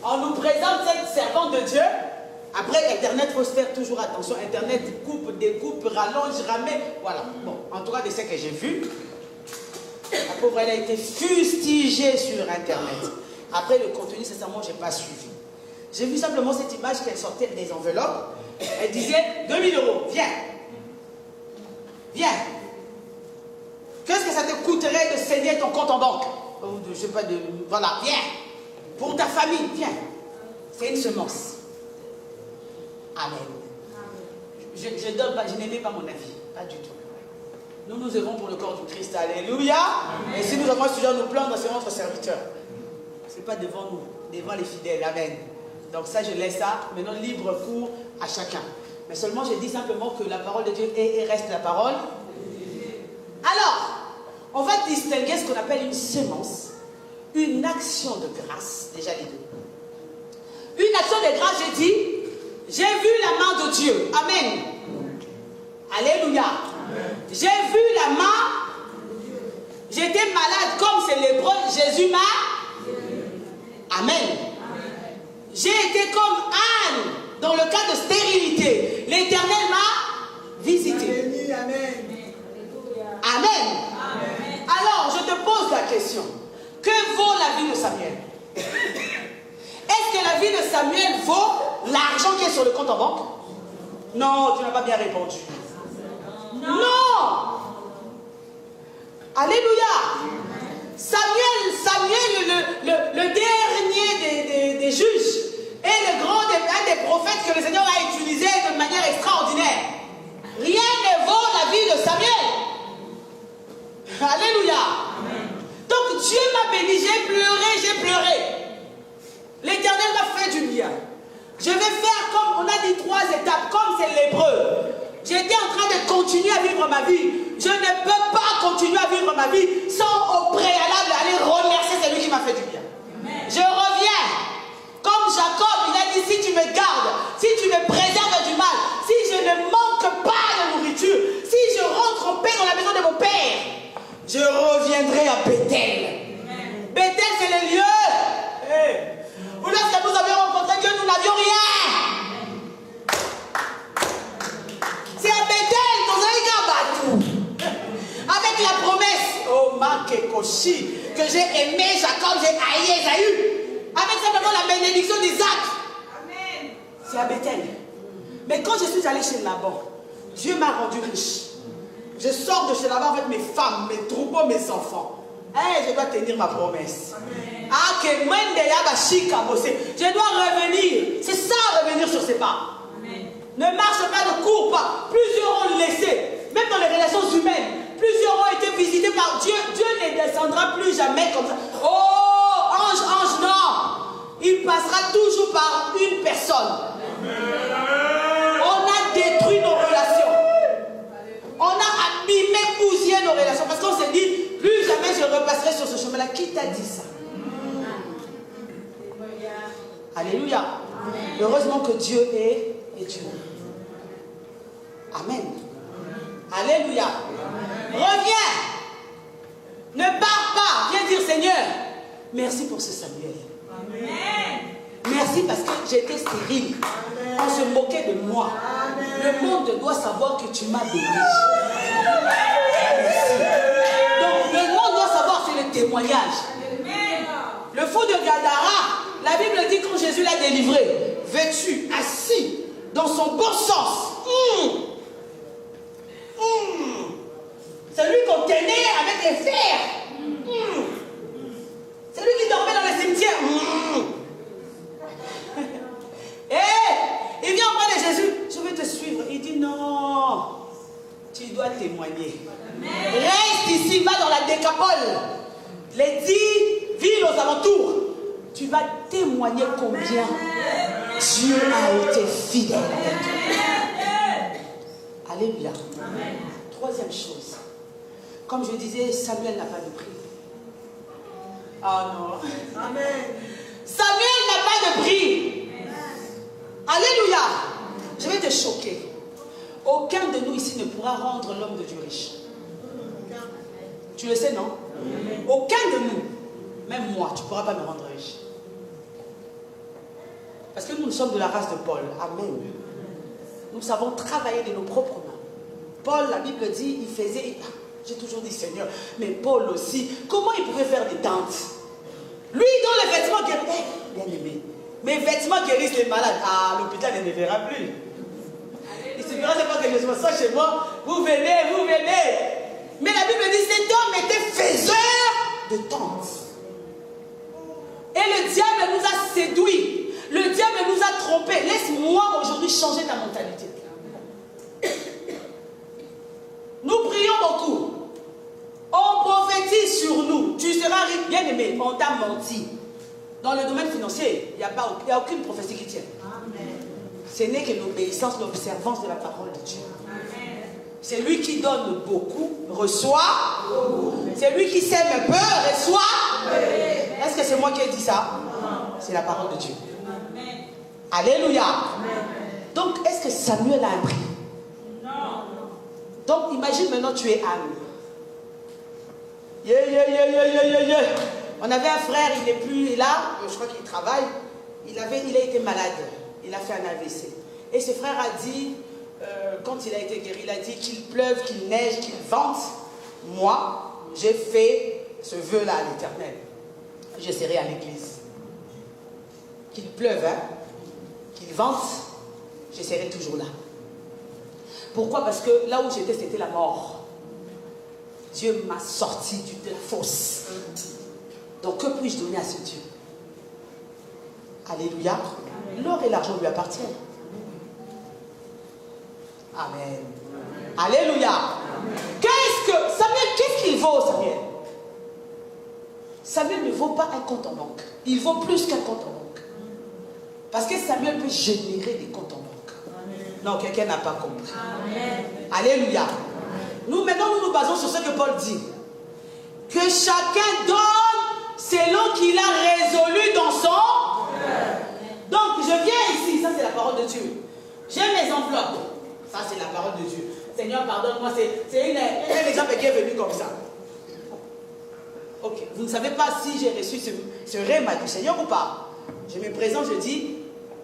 On nous présente cette servante de Dieu. Après, Internet, il faut se faire toujours attention. Internet coupe, découpe, rallonge, ramène. Voilà. Bon, en tout cas, de ce que j'ai vu, la pauvre, elle a été fustigée sur Internet. Après, le contenu, sincèrement, je n'ai pas suivi. J'ai vu simplement cette image qu'elle sortait des enveloppes. Elle disait 2000 €, viens. Viens. Qu'est-ce que ça te coûterait de saigner ton compte en banque? Je sais pas, voilà, viens. Pour ta famille, viens. C'est une semence. Amen. Je n'aimais pas mon avis, pas du tout. Nous œuvrons pour le corps du Christ. Alléluia. Amen. Et si nous avons un sujet à nous plaindre, c'est notre serviteur. Ce n'est pas devant nous, devant les fidèles. Amen. Donc ça, je laisse ça. Maintenant, libre cours à chacun. Mais seulement, je dis simplement que la parole de Dieu est et reste la parole. Alors, on va distinguer ce qu'on appelle une semence, une action de grâce. Déjà les deux. Une action de grâce, j'ai dit, j'ai vu la main de Dieu. Amen. Alléluia. Amen. J'ai vu la main. J'étais malade comme c'est lépreux. Jésus m'a. Amen. J'ai été comme Anne dans le cas de stérilité. L'Éternel m'a visité. Amen. Amen. Alors, je te pose la question. Que vaut la vie de Samuel? Est-ce que la vie de Samuel vaut l'argent qui est sur le compte en banque? Non, tu n'as pas bien répondu. Non. Alléluia. Samuel, le dernier des juges, est un des prophètes que le Seigneur a utilisé de manière extraordinaire. Rien ne vaut la vie de Samuel. Alléluia. Donc Dieu m'a béni, j'ai pleuré. L'Éternel m'a fait du bien. Je vais faire comme on a dit 3 étapes, comme c'est l'hébreu. J'étais en train de continuer à vivre ma vie. Je ne peux pas continuer à vivre ma vie sans au préalable aller remercier celui qui m'a fait du bien. Amen. Je reviens. Comme Jacob, il a dit, si tu me gardes, si tu me préserves du mal, si je ne manque pas de nourriture, si je rentre en paix dans la maison de mon père, je reviendrai à Bethel. Amen. Bethel, c'est le lieu. Hey. Lorsque nous avions rencontré Dieu, nous n'avions rien. C'est à Bethel, dans un Batou. Avec la promesse, oh Makekoshi, que j'ai aimé Jacob, j'ai haï Esaü. Avec simplement la bénédiction d'Isaac. Amen. C'est à Bethel. Mais quand je suis allé chez Laban, Dieu m'a rendu riche. Je sors de chez Laban avec mes femmes, mes troupeaux, mes enfants. Hey, je dois tenir ma promesse. Amen. Ah, que je dois revenir. C'est ça, revenir sur ses pas. Amen. Ne marche pas, ne cours pas. Plusieurs ont laissé. Même dans les relations humaines, plusieurs ont été visités par Dieu. Dieu ne descendra plus jamais comme ça. Oh, ange, non. Il passera toujours par une personne. On a détruit nos relations. On a abîmé, bousillé nos relations. Parce qu'on s'est dit, plus jamais je repasserai sur ce chemin-là. Qui t'a dit ça? Alléluia. Amen. Heureusement que Dieu est Dieu. Amen. Alléluia. Amen. Reviens. Ne pars pas. Viens dire, Seigneur, merci pour ce Samuel. Amen. Merci parce que j'étais stérile. Amen. On se moquait de moi. Amen. Le monde doit savoir que tu m'as béni. Merci. Donc le monde doit savoir, c'est le témoignage. Amen. Le fou de Gadara, la Bible dit quand Jésus l'a délivré, vêtu, assis, dans son bon sens. Celui qu'on tenait avec les fers. Celui qui dormait dans le cimetière. Il vient auprès de Jésus. Je vais te suivre. Il dit non. Tu dois témoigner. Reste ici, va dans la Décapole. Les 10 villes aux alentours. Tu vas témoigner combien Dieu a été fidèle avec toi. Alléluia. Troisième chose. Comme je disais, Samuel n'a pas de prix. Ah non. Amen. Samuel n'a pas de prix. Alléluia. Je vais te choquer. Aucun de nous ici ne pourra rendre l'homme de Dieu riche. Tu le sais, non? Aucun de nous, même moi, tu ne pourras pas me rendre riche. Parce que nous sommes de la race de Paul. Amen. Nous savons travailler de nos propres mains. Paul, la Bible dit, il faisait... J'ai toujours dit Seigneur, mais Paul aussi, comment il pouvait faire des tentes? Lui, dont les vêtements guérissent... bien aimé, mes vêtements guérissent les malades. Ah, l'hôpital ne me verra plus. Il suffira c'est pas que je sois chez moi. Vous venez, vous venez. Mais la Bible dit, cet homme était faiseur de tentes. Et le diable nous a séduits. Le diable nous a trompés. Laisse-moi aujourd'hui changer ta mentalité. Nous prions beaucoup. On prophétise sur nous. Tu seras riche, bien aimé. On t'a menti. Dans le domaine financier, il n'y a aucune prophétie qui tient. Ce n'est que l'obéissance, l'observance de la parole de Dieu. C'est lui qui donne beaucoup, reçoit. C'est lui qui sème peu, reçoit. Est-ce que c'est moi qui ai dit ça? C'est la parole de Dieu. Alléluia. Donc, est-ce que Samuel a un prix? Non. Donc, imagine maintenant tu es Anne. On avait un frère, il n'est plus là, je crois qu'il travaille. Il a été malade. Il a fait un AVC. Et ce frère a dit, quand il a été guéri, il a dit qu'il pleuve, qu'il neige, qu'il vente. Moi, j'ai fait ce vœu-là à l'Éternel. Je serai à l'église. Qu'il pleuve, hein, qu'il vente, je serai toujours là. Pourquoi? Parce que là où j'étais, c'était la mort. Dieu m'a sorti de la fosse. Donc que puis-je donner à ce Dieu? Alléluia. L'or et l'argent lui appartiennent. Amen. Alléluia. Qu'est-ce qu'il vaut, Samuel? Samuel ne vaut pas un compte en banque. Il vaut plus qu'un compte en banque. Parce que Samuel peut générer des comptes en banque. Non, quelqu'un n'a pas compris. Amen. Alléluia. Nous, maintenant, nous nous basons sur ce que Paul dit. Que chacun donne selon qu'il a résolu dans son... Donc, je viens ici, ça c'est la parole de Dieu. J'ai mes enveloppes. Ça c'est la parole de Dieu. Seigneur, pardonne-moi, c'est un exemple qui est venu comme ça. Ok, vous ne savez pas si j'ai reçu ce rêve du Seigneur ou pas. Je me présente, je dis,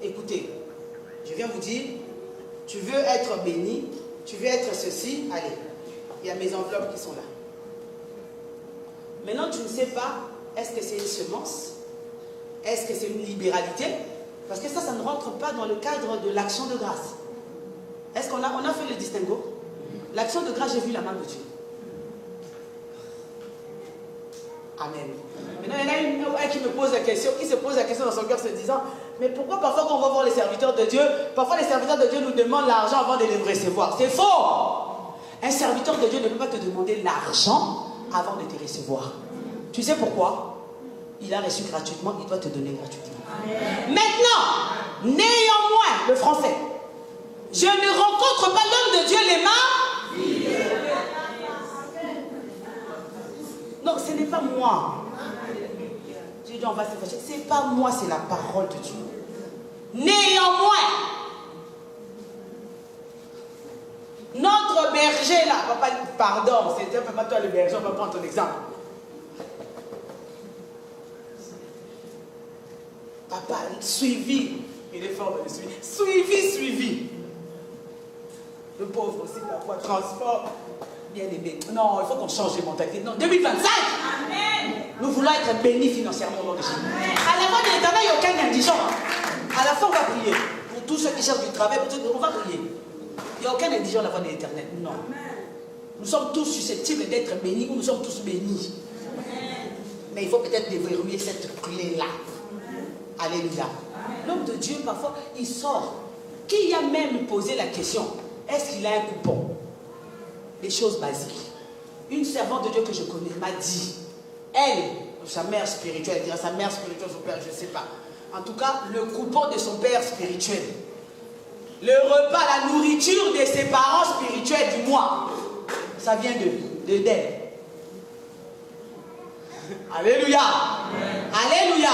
écoutez, je viens vous dire, tu veux être béni, tu veux être ceci, allez, il y a mes enveloppes qui sont là. Maintenant, tu ne sais pas, est-ce que c'est une semence? Est-ce que c'est une libéralité? Parce que ça ne rentre pas dans le cadre de l'action de grâce. Est-ce qu'on a fait le distinguo? L'action de grâce, j'ai vu la main de Dieu. Amen. Maintenant, il y en a un qui me pose la question, qui se pose la question dans son cœur se disant, mais pourquoi parfois quand on va voir les serviteurs de Dieu, parfois les serviteurs de Dieu nous demandent l'argent avant de les recevoir? C'est faux! Un serviteur de Dieu ne peut pas te demander l'argent avant de te recevoir. Tu sais pourquoi? Il a reçu gratuitement, il doit te donner gratuitement. Amen. Maintenant, néanmoins, le français, je ne rencontre pas l'homme de Dieu les mains. Non, ce n'est pas moi. J'ai dit, on va se fâcher. Ce n'est pas moi, c'est la parole de Dieu. Néanmoins, notre berger là, papa, pardon, c'était pas toi le berger, on va prendre ton exemple. Papa, suivi, il est fort dans le suivi. Suivi. Le pauvre aussi, parfois, transport. Bien aimé. Non, il faut qu'on change de mentalité. Non, 2025. Amen. Nous voulons être bénis financièrement au nom de Jésus. À la fin de l'éternel, il n'y a aucun indigent. À la fin, on va prier pour tous ceux qui cherchent du travail, on va prier. Il n'y a aucun indigent à la voix de l'Éternel. Non. Nous sommes tous susceptibles d'être bénis ou nous sommes tous bénis. Mais il faut peut-être déverrouiller cette clé-là. Alléluia. L'homme de Dieu, parfois, il sort. Qui a même posé la question, est-ce qu'il a un coupon? Des choses basiques. Une servante de Dieu que je connais m'a dit, elle, sa mère spirituelle, elle dira sa mère spirituelle, son père, je ne sais pas. En tout cas, le coupon de son père spirituel. Le repas, la nourriture de ses parents spirituels du mois. Ça vient d'elle. Alléluia. Amen. Alléluia.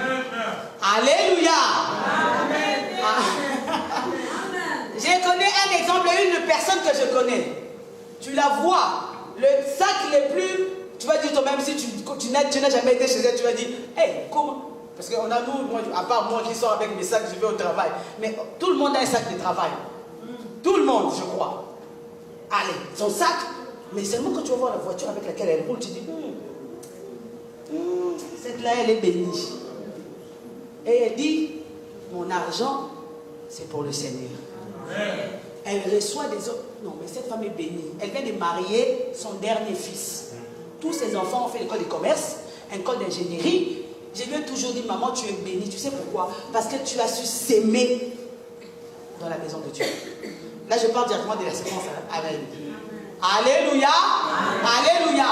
Amen. Alléluia. Amen. Je connais un exemple, une personne que je connais. Tu la vois, le sac le plus... Tu vas dire toi-même, si tu n'as jamais été chez elle, tu vas dire, hey, comment? Parce qu'on a nous, moi, à part moi qui sors avec mes sacs, je vais au travail. Mais tout le monde a un sac de travail. Tout le monde, je crois. Allez, son sac. Mais seulement quand tu vas voir la voiture avec laquelle elle roule, tu dis, cette-là, elle est bénie. Et elle dit, mon argent, c'est pour le Seigneur. Amen. Elle reçoit des autres. Non, mais cette femme est bénie. Elle vient de marier son dernier fils. Tous ses enfants ont fait l'école de commerce, école d'ingénierie. Je lui ai toujours dit, maman, tu es bénie. Tu sais pourquoi? Parce que tu as su s'aimer dans la maison de Dieu. Là, je parle directement de la séquence. Amen. Alléluia. Amen. Alléluia.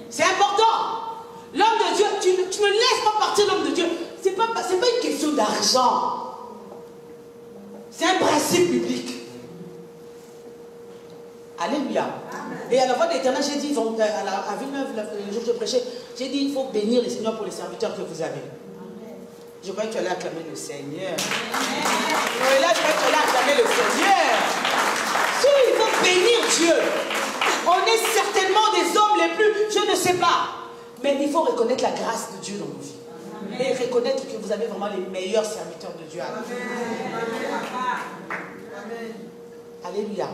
C'est important. L'homme de Dieu, tu ne laisses pas partir l'homme de Dieu. Ce n'est pas une question d'argent. C'est un principe biblique. Alléluia. Amen. Et à la voix de l'Éternel, j'ai dit, à Villeneuve, le jour que je prêchais, j'ai dit, il faut bénir le Seigneur pour les serviteurs que vous avez. Amen. Je croyais que tu allais acclamer le Seigneur. Et là, je croyais que tu allais acclamer le Seigneur. Si, il faut bénir Dieu. On est certainement des hommes les plus, je ne sais pas. Mais il faut reconnaître la grâce de Dieu dans nos vies. Amen. Et reconnaître que vous avez vraiment les meilleurs serviteurs de Dieu. Amen. Amen. Alléluia.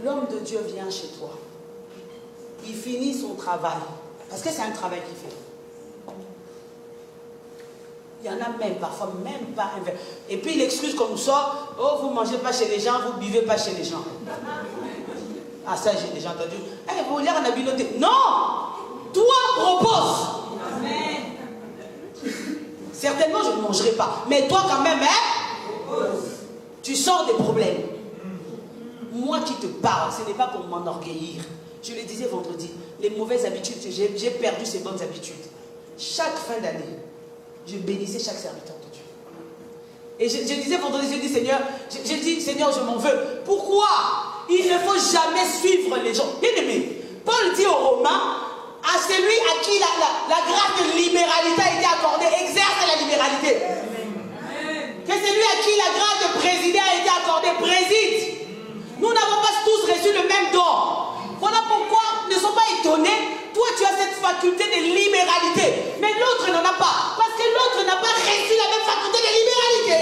L'homme de Dieu vient chez toi. Il finit son travail. Parce que c'est un travail qu'il fait. Il y en a même, parfois, même pas un verre. Et puis il excuse qu'on nous sort. Oh, vous ne mangez pas chez les gens, vous ne buvez pas chez les gens. Ah, ça, j'ai déjà entendu. Eh, vous voulez un habit noté? Non! Toi, propose. Amen. Certainement, je ne mangerai pas. Mais toi, quand même, hein? Tu sors des problèmes. Moi qui te parle, ce n'est pas pour m'enorgueillir. Je le disais vendredi, les mauvaises habitudes, j'ai perdu ces bonnes habitudes. Chaque fin d'année, je bénissais chaque serviteur de Dieu. Et je disais vendredi, je dis Seigneur, je m'en veux. Pourquoi? Il ne faut jamais suivre les gens. Bien aimé, Paul dit aux Romains, à celui à qui la grâce de libéralité a été accordée, exerce la libéralité. Que celui à qui la grâce de présider a été accordée, préside. Nous n'avons pas tous reçu le même don. Voilà pourquoi ne sont pas étonnés. Toi, tu as cette faculté de libéralité. Mais l'autre n'en a pas. Parce que l'autre n'a pas reçu la même faculté de libéralité.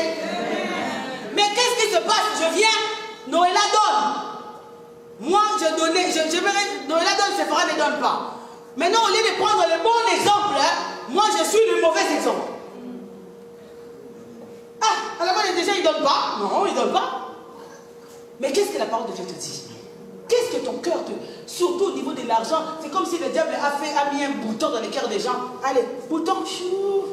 Mais qu'est-ce qui se passe? Je viens, Noëlla donne. Moi, je donnais, Noëlla donne, Sephora ne donne pas. Maintenant, au lieu de prendre le bon exemple, moi, je suis le mauvais exemple. Ah, à la base, déjà, il ne donne pas. Non, il ne donne pas. Mais qu'est-ce que la parole de Dieu te dit? Qu'est-ce que ton cœur te... Surtout au niveau de l'argent, c'est comme si le diable a mis un bouton dans les cœurs des gens. Allez, bouton, chou.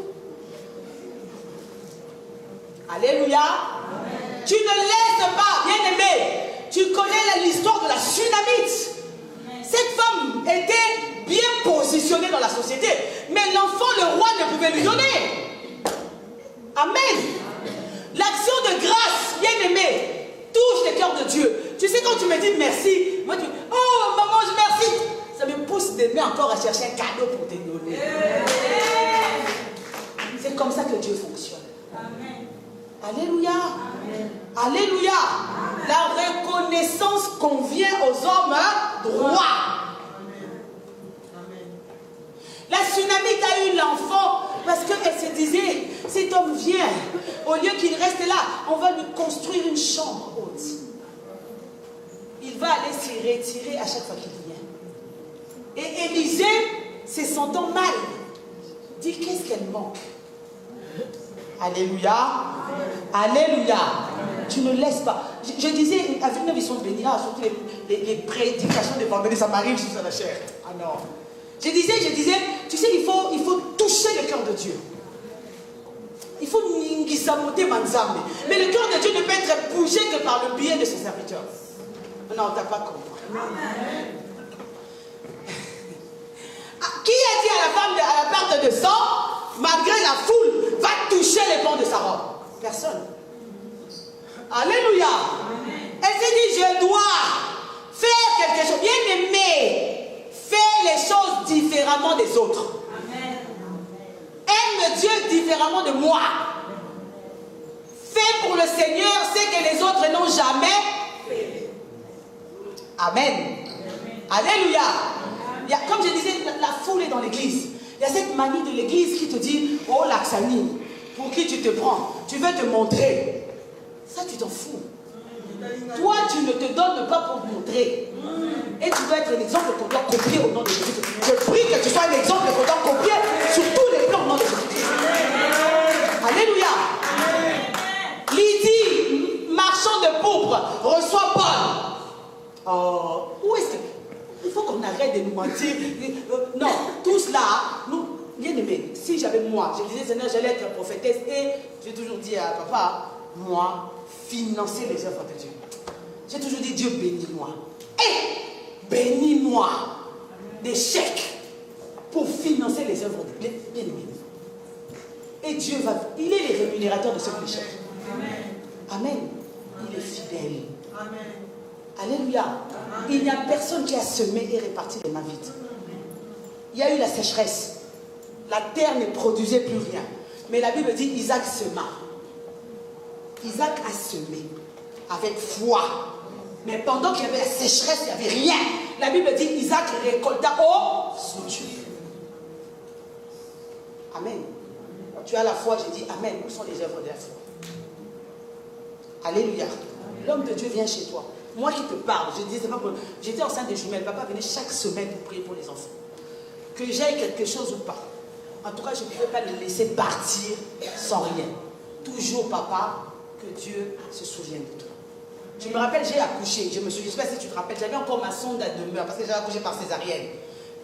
Alléluia. Amen. Tu ne laisses pas, bien aimé. Tu connais l'histoire de la Sunamite. Cette femme était bien positionnée dans la société. Mais l'enfant, le roi ne pouvait lui donner. Amen. L'action de grâce, bien aimé, touche le cœur de Dieu. Tu sais, quand tu me dis merci, moi tu dis, oh maman, merci. Ça me pousse d'aimer encore à chercher un cadeau pour te donner. C'est comme ça que Dieu fonctionne. Amen. Alléluia. Amen. Alléluia. Amen. La reconnaissance convient aux hommes droits. La Sunamite a eu l'enfant parce qu'elle se disait, cet homme vient, au lieu qu'il reste là, on va lui construire une chambre haute. Il va aller s'y retirer à chaque fois qu'il vient. Et Élisée, se sentant mal, dit qu'est-ce qu'elle manque? Alléluia. Alléluia. Tu ne laisses pas. Je disais, à Villeneuve, ils sont bénis. Ah, surtout les prédications de vendredi, ça m'arrive sur la chair. Ah non. Je disais, tu sais, il faut toucher le cœur de Dieu. Il faut n'ingisamoter manzambe. Mais le cœur de Dieu ne peut être bougé que par le biais de ses serviteurs. Non, t'as pas compris. Qui a dit à la femme à la perte de sang, malgré la foule, va toucher les pans de sa robe? Personne. Alléluia. Elle s'est dit, je dois faire quelque chose. Bien aimé, fais les choses différemment des autres. Aime Dieu différemment de moi. Fais pour le Seigneur ce que les autres n'ont jamais fait. Amen. Alléluia. Comme je disais, la foule est dans l'église. Il y a cette manie de l'église qui te dit, oh Laxani, pour qui tu te prends? Tu veux te montrer. Ça, tu t'en fous. Toi, tu ne te donnes pas pour montrer. Et tu dois être un exemple qu'on doit copier au nom de Jésus. Je prie que tu sois un exemple qu'on doit copier sur tous les plans au nom de Jésus. Alléluia. Lydie, marchand de pourpre, reçoit Paul. Oh, où est-ce que... Il faut qu'on arrête de nous mentir. Non, tout cela, nous, bien aimé, si j'avais moi, je disais, Seigneur, j'allais être prophétesse et j'ai toujours dit à papa, moi, financer les œuvres de Dieu. J'ai toujours dit, Dieu bénis-moi. Et bénis-moi des chèques pour financer les œuvres de Dieu. Bien aimé. Et Dieu va, il est le rémunérateur de ce péché. Amen. Il est fidèle. Amen. Alléluia. Il n'y a personne qui a semé et réparti les mains vides. Il y a eu la sécheresse. La terre ne produisait plus rien. Mais la Bible dit Isaac sema. Isaac a semé avec foi. Mais pendant qu'il y avait la sécheresse, il n'y avait rien. La Bible dit Isaac récolta au centuple. Amen. Tu as la foi, je dis Amen. Où sont les œuvres de la foi? Alléluia. L'homme de Dieu vient chez toi. Moi qui te parle, je disais pas pour... J'étais enceinte de jumelles. Papa venait chaque semaine pour prier pour les enfants. Que j'aille quelque chose ou pas. En tout cas, je ne pouvais pas le laisser partir sans rien. Toujours, papa, que Dieu se souvienne de toi. Je me rappelle, j'ai accouché. Je ne sais pas si tu te rappelles, j'avais encore ma sonde à demeure parce que j'avais accouché par césarienne.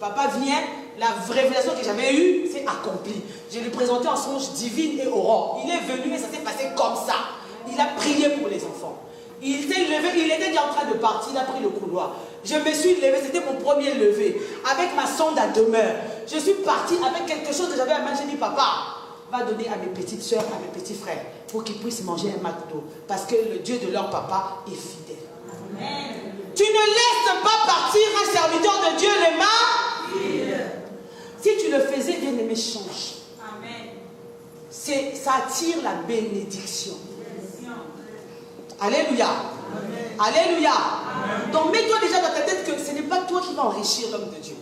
Papa vient, la révélation que j'avais eue s'est accomplie. Je lui présentais en songe divine et aurore. Il est venu et ça s'est passé comme ça. Il a prié pour les enfants. Il s'est levé, il était déjà en train de partir, il a pris le couloir. Je me suis levé, c'était mon premier levé, avec ma sonde à demeure. Je suis partie avec quelque chose que j'avais à manger. J'ai dit, papa, va donner à mes petites soeurs, à mes petits frères, pour qu'ils puissent manger un McDo. Parce que le Dieu de leur papa est fidèle. Amen. Tu ne laisses pas partir un serviteur de Dieu les mains. Si tu le faisais, bien aimé, change. Amen. Ça attire la bénédiction. Alléluia. Amen. Alléluia. Amen. Donc mets-toi déjà dans ta tête que ce n'est pas toi qui vas enrichir l'homme de Dieu.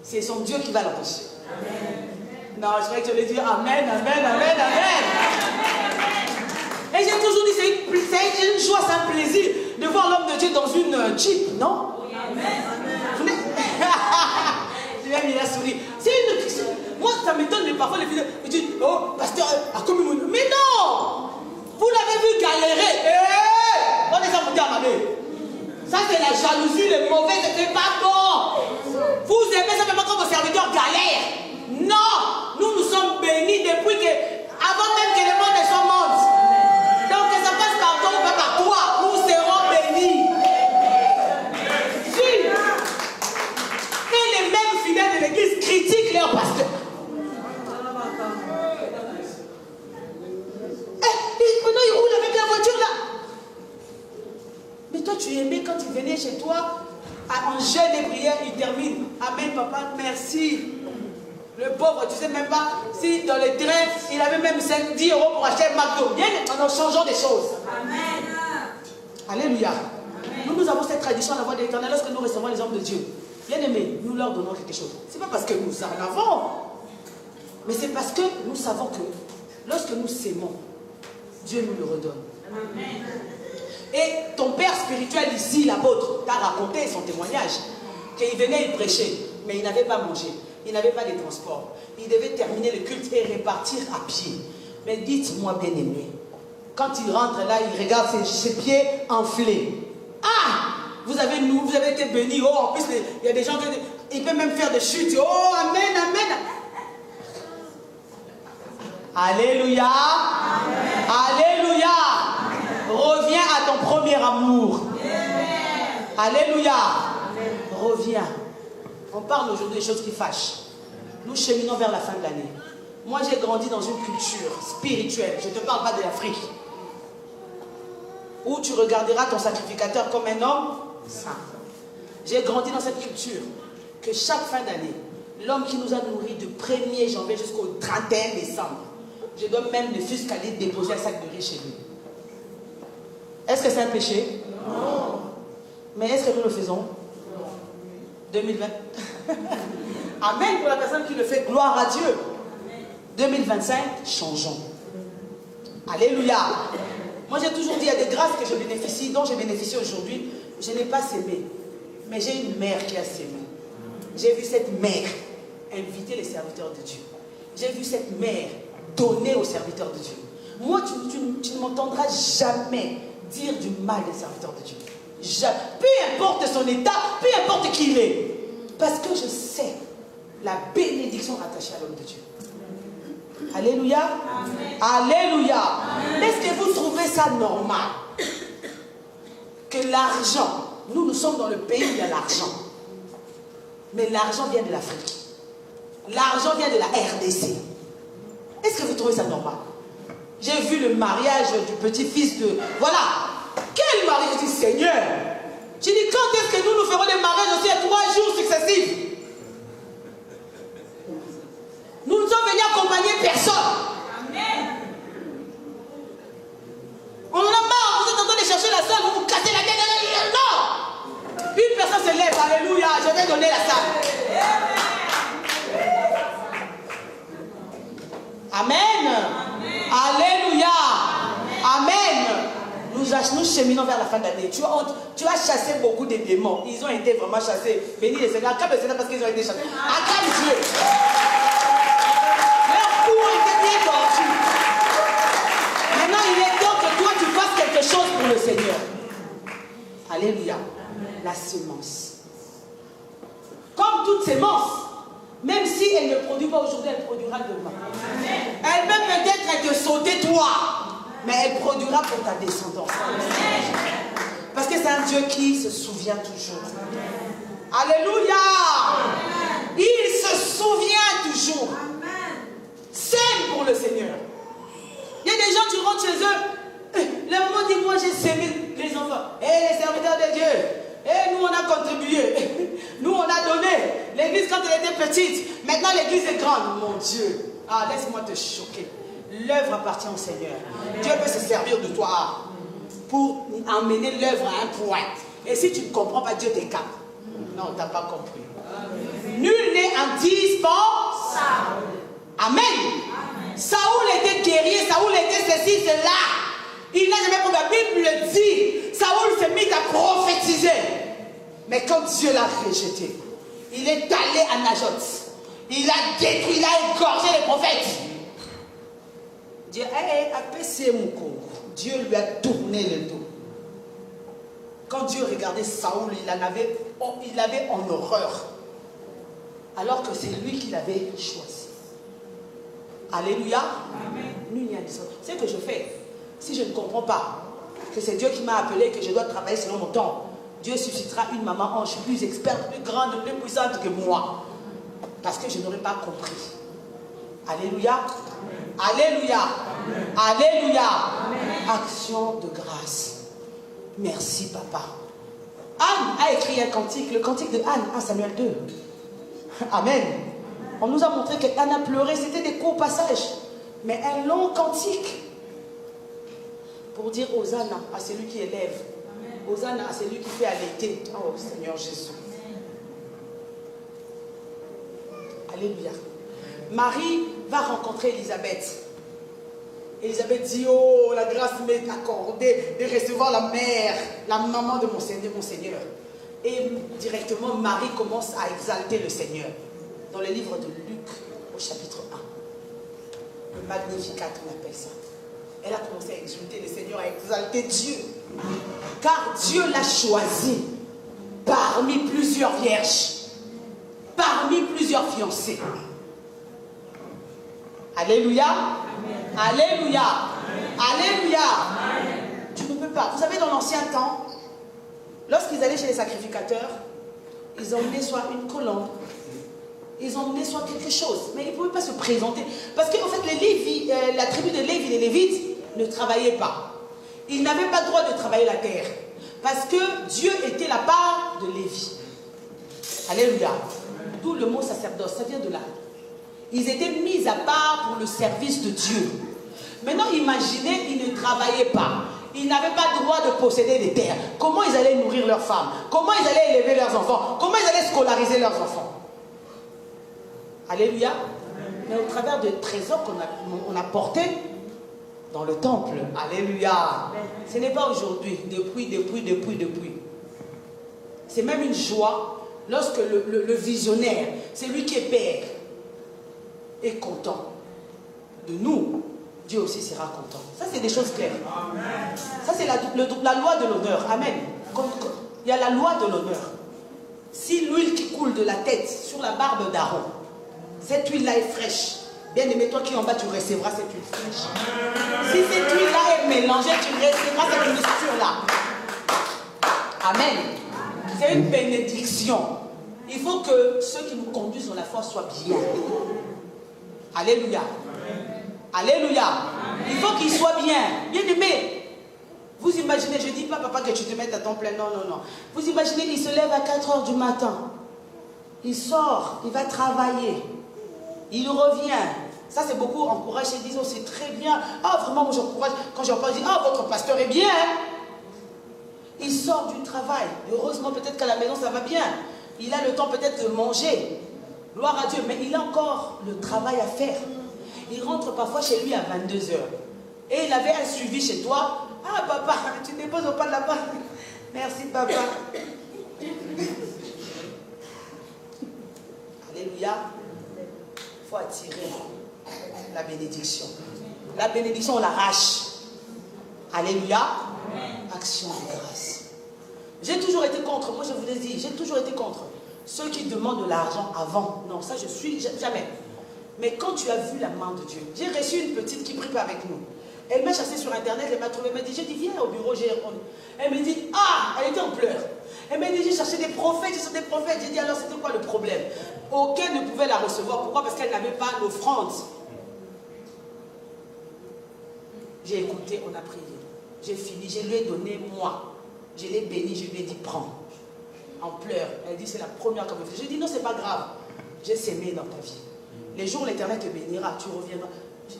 C'est son Dieu qui va l'enrichir. Non, je croyais que tu allais dire Amen, Amen, Amen, Amen. Et j'ai toujours dit, c'est une joie, c'est un plaisir de voir l'homme de Dieu dans une Jeep, non? Amen. J'ai même mis la souris. Moi, ça m'étonne, mais parfois les filles disent, oh, pasteur, mais non! Vous l'avez vu galérer. On les a montés à ma main. Ça, c'est la jalousie, le mauvais, c'était pas bon. Vous aimez simplement quand vos serviteurs galèrent. Non, nous sommes bénis depuis que, avant même que le monde ne soit monde. Donc, que ça passe par toi ou pas par toi, nous serons bénis. Si. Et les mêmes fidèles de l'église critiquent leur pasteur. Maintenant, il roule avec la voiture là. Mais toi, tu aimais quand il venait chez toi, en jeûne et prière, il termine. Amen, papa, merci. Le pauvre, tu sais même pas si dans le train, il avait même 10 euros pour acheter un McDo. Bien, en changeant des choses. Amen. Alléluia. Amen. Nous avons cette tradition à la voix de l'Éternel lorsque nous recevons les hommes de Dieu. Bien aimés, nous leur donnons quelque chose. Ce n'est pas parce que nous en avons, mais c'est parce que nous savons que lorsque nous s'aimons, Dieu nous le redonne. Amen. Et ton père spirituel ici, l'apôtre, t'a raconté son témoignage. Qu'il venait, il prêchait, mais il n'avait pas mangé. Il n'avait pas de transport. Il devait terminer le culte et repartir à pied. Mais dites-moi, bien-aimé, quand il rentre là, il regarde ses pieds enflés. Ah! Vous avez été bénis. Oh, en plus, il y a des gens qui peuvent même faire des chutes. Oh, amen, amen. Alléluia. Amen. Alléluia. Amen. Reviens à ton premier amour. Amen. Alléluia. Amen. Reviens. On parle aujourd'hui des choses qui fâchent. Nous cheminons vers la fin de l'année. Moi, j'ai grandi dans une culture spirituelle. Je ne te parle pas de l'Afrique. Où tu regarderas ton sacrificateur comme un homme saint. J'ai grandi dans cette culture que chaque fin d'année, l'homme qui nous a nourris du 1er janvier jusqu'au 31 décembre, je dois même ne fût-ce qu'aller déposer un sac de riz chez lui. Est-ce que c'est un péché? Non. Mais est-ce que nous le faisons? Non. 2020. Amen pour la personne qui le fait. Gloire à Dieu. 2025, changeons. Alléluia. Moi j'ai toujours dit, il y a des grâces que je bénéficie, dont je bénéficie aujourd'hui. Je n'ai pas sémé, mais j'ai une mère qui a sémé. J'ai vu cette mère inviter les serviteurs de Dieu. J'ai vu cette mère donner aux serviteurs de Dieu. Moi, tu ne m'entendras jamais dire du mal des serviteurs de Dieu. Jamais. Peu importe son état, peu importe qui il est. Parce que je sais la bénédiction attachée à l'homme de Dieu. Alléluia. Amen. Alléluia. Est-ce que vous trouvez ça normal que l'argent, nous sommes dans le pays où il y a l'argent, mais l'argent vient de l'Afrique, l'argent vient de la RDC. Est-ce que vous trouvez ça normal? J'ai vu le mariage du petit-fils de... Voilà. Quel mariage? Je dis, Seigneur, je dis, quand est-ce que nous ferons des mariages aussi à 3 jours successifs? Nous ne sommes venus accompagner personne. Amen. On en a marre, vous êtes en train de chercher la salle, vous vous cassez la tête. Non. Une personne se lève, alléluia, je vais donner la salle. Amen. Amen. Alléluia. Amen. Nous cheminons vers la fin de l'année. Tu as chassé beaucoup de démons. Ils ont été vraiment chassés. Bénis le Seigneur. Acclame le Seigneur parce qu'ils ont été chassés. Acclame Dieu. Était bien tordu. Maintenant, il est temps que toi, tu fasses quelque chose pour le Seigneur. Alléluia. La semence. Comme toute semence, même si elle ne produit pas aujourd'hui, elle produira demain. Elle peut peut-être te sauter toi, mais elle produira pour ta descendance. Parce que c'est un Dieu qui se souvient toujours. Alléluia. Il se souvient toujours. Sème pour le Seigneur. Il y a des gens, tu rentres chez eux, le moment dit, moi j'ai sémé les enfants. Les serviteurs de Dieu. Nous on a contribué. Nous on a donné. L'église quand elle était petite, maintenant l'église est grande. Mon Dieu. Ah, laisse-moi te choquer. L'œuvre appartient au Seigneur. Dieu peut se servir de toi pour emmener l'œuvre à un point. Et si tu ne comprends pas, Dieu t'écarte. Non, tu n'as pas compris. Nul n'est indispensable. Amen. Amen. Saoul était guerrier, Saoul était ceci, cela. Il n'a jamais compris. La Bible le dit. Saoul s'est mis à prophétiser. Mais quand Dieu l'a rejeté, il est allé à Najot. Il a détruit, il a égorgé les prophètes. Dieu lui a tourné le dos. Quand Dieu regardait Saoul, il avait en horreur. Alors que c'est lui qui l'avait choisi. Alléluia. Amen. C'est ce que je fais. Si je ne comprends pas que c'est Dieu qui m'a appelé, que je dois travailler selon mon temps, Dieu suscitera une maman ange plus experte, plus grande, plus puissante que moi. Parce que je n'aurais pas compris. Alléluia. Amen. Alléluia. Amen. Alléluia. Amen. Action de grâce. Merci papa. Anne a écrit un cantique, le cantique de Anne, 1 Samuel 2. Amen. On nous a montré qu'Anne a pleuré, c'était des courts passages, mais un long cantique pour dire Hosanna à celui qui élève, Hosanna à celui qui fait allaiter. Oh Seigneur Jésus. Alléluia. Marie va rencontrer Élisabeth. Élisabeth dit, oh, la grâce m'est accordée de recevoir la mère, la maman de mon Seigneur. Et directement, Marie commence à exalter le Seigneur. Dans le livre de Luc, au chapitre Le Magnificat, on appelle ça. Elle a commencé à exulter, le Seigneur a exalté Dieu. Car Dieu l'a choisi parmi plusieurs vierges, parmi plusieurs fiancés. Alléluia. Amen. Alléluia. Amen. Alléluia. Amen. Tu ne peux pas. Vous savez, dans l'ancien temps, lorsqu'ils allaient chez les sacrificateurs, ils emmenaient soit une colombe, ils emmenaient soit quelque chose, mais ils ne pouvaient pas se présenter. Parce qu'en fait, la tribu de Lévi, les Lévites, ne travaillaient pas. Ils n'avaient pas le droit de travailler la terre. Parce que Dieu était la part de Lévi. Alléluia. D'où le mot sacerdoce, ça vient de là. Ils étaient mis à part pour le service de Dieu. Maintenant, imaginez, ils ne travaillaient pas. Ils n'avaient pas le droit de posséder des terres. Comment ils allaient nourrir leurs femmes? Comment ils allaient élever leurs enfants? Comment ils allaient scolariser leurs enfants? Alléluia. Mais au travers des trésors qu'on a portés dans le temple. Alléluia. Ce n'est pas aujourd'hui. Depuis. C'est même une joie lorsque le visionnaire, c'est lui qui est père, est content de nous. Dieu aussi sera content. Ça, c'est des choses claires. Ça, c'est la loi de l'honneur. Amen. Il y a la loi de l'honneur. Si l'huile qui coule de la tête sur la barbe d'Aaron, cette huile-là est fraîche, bien aimé, toi qui en bas, tu recevras cette huile fraîche. Si cette huile-là est mélangée, tu recevras cette mixture-là. Amen. C'est une bénédiction. Il faut que ceux qui nous conduisent dans la foi soient bien. Alléluia. Alléluia. Amen. Il faut qu'il soit bien. Bien aimé. Vous imaginez, je ne dis pas papa que tu te mettes à temps plein. Non. Vous imaginez, il se lève à 4 h du matin. Il sort, il va travailler. Il revient. Ça, c'est beaucoup encouragé. Ils disent, oh, c'est très bien. Ah, vraiment, moi, j'encourage. Quand j'entends, je dis, ah, votre pasteur est bien. Il sort du travail. Heureusement, peut-être qu'à la maison, ça va bien. Il a le temps peut-être de manger. Gloire à Dieu. Mais il a encore le travail à faire. Il rentre parfois chez lui à 22 h. Et il avait un suivi chez toi. Ah, papa, tu ne déposes pas là-bas. Merci, papa. Alléluia. Il faut attirer la bénédiction. La bénédiction, on l'arrache. Alléluia. Action de grâce. J'ai toujours été contre, moi je vous l'ai dit, j'ai toujours été contre ceux qui demandent de l'argent avant. Non, ça je suis jamais. Mais quand tu as vu la main de Dieu, j'ai reçu une petite qui prie pas avec nous. Elle m'a chassé sur internet, elle m'a trouvé, elle m'a dit, j'ai dit, viens au bureau, elle me dit, ah, elle était en pleurs. Elle m'a dit, j'ai cherché des prophètes, J'ai dit, alors c'était quoi le problème? Aucun ne pouvait la recevoir. Pourquoi? Parce qu'elle n'avait pas l'offrande. J'ai écouté, on a prié. J'ai fini, je lui ai donné moi. Je l'ai béni, je lui ai dit, prends. En pleurs. Elle dit, c'est la première comme je. J'ai dit, non, c'est pas grave. J'ai sémé dans ta vie. Les jours où l'Éternel te bénira, tu reviendras.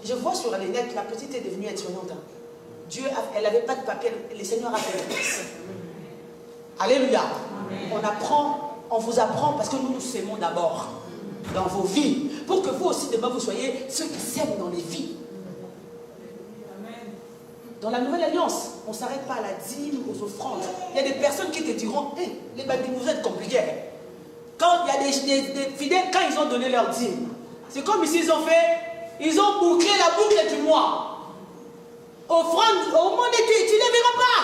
Je vois sur les net, la petite est devenue étudiante. Dieu, elle n'avait pas de papier, le Seigneur a fait le reste. Alléluia. On apprend, on vous apprend parce que nous s'aimons d'abord dans vos vies. Pour que vous aussi, demain, vous soyez ceux qui s'aiment dans les vies. Dans la nouvelle alliance, on ne s'arrête pas à la dîme, aux offrandes. Il y a des personnes qui te diront, hey, les babines, vous êtes compliqués. Quand il y a des fidèles, quand ils ont donné leur dîme, c'est comme ici, ils ont bouclé la boucle du mois. Offrande, au moment d'été, tu ne les verras pas.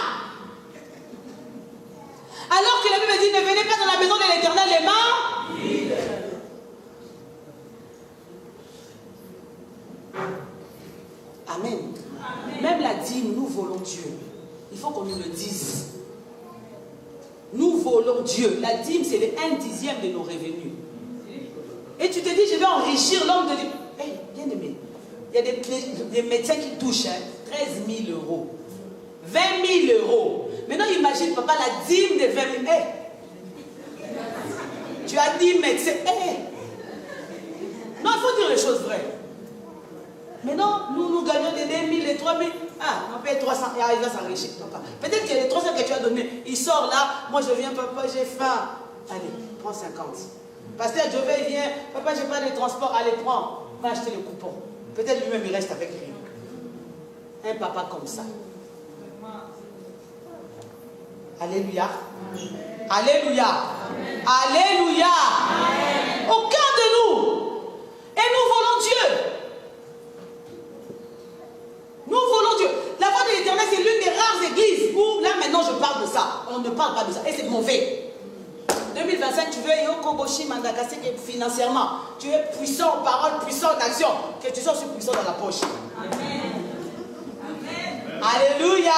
Alors que la Bible dit, ne venez pas dans la maison de l'Éternel les mains vides. Amen. Même la dîme, nous volons Dieu. Il faut qu'on nous le dise. Nous volons Dieu. La dîme, c'est le 1/10 de nos revenus. Et tu te dis, je vais enrichir l'homme de Dieu. Hey, bien aimé. Il y a des médecins qui touchent 13 000 €. 20 000 €. Maintenant, imagine, papa, la dîme de 20 000 €. Hey. Tu as dit médecin. Hey. Non, il faut dire les choses vraies. Maintenant, nous gagnons des 2 000 et 3 000. Ah, on paye 300. Ah, il va s'enrichir, papa. Peut-être que les 300 que tu as donnés, il sort là. Moi, je viens, papa, j'ai faim. Allez, prends 50. Pasteur Jovet vient. Papa, j'ai pas de transport. Allez, prends. Va acheter le coupon. Peut-être lui-même, il reste avec lui. Un papa comme ça. Alléluia. Alléluia. Alléluia. Aucun de nous. Et nous volons Dieu. c'est que financièrement, tu es puissant en parole, puissant en action, que tu sois aussi puissant dans la poche. Amen. Amen. Alléluia.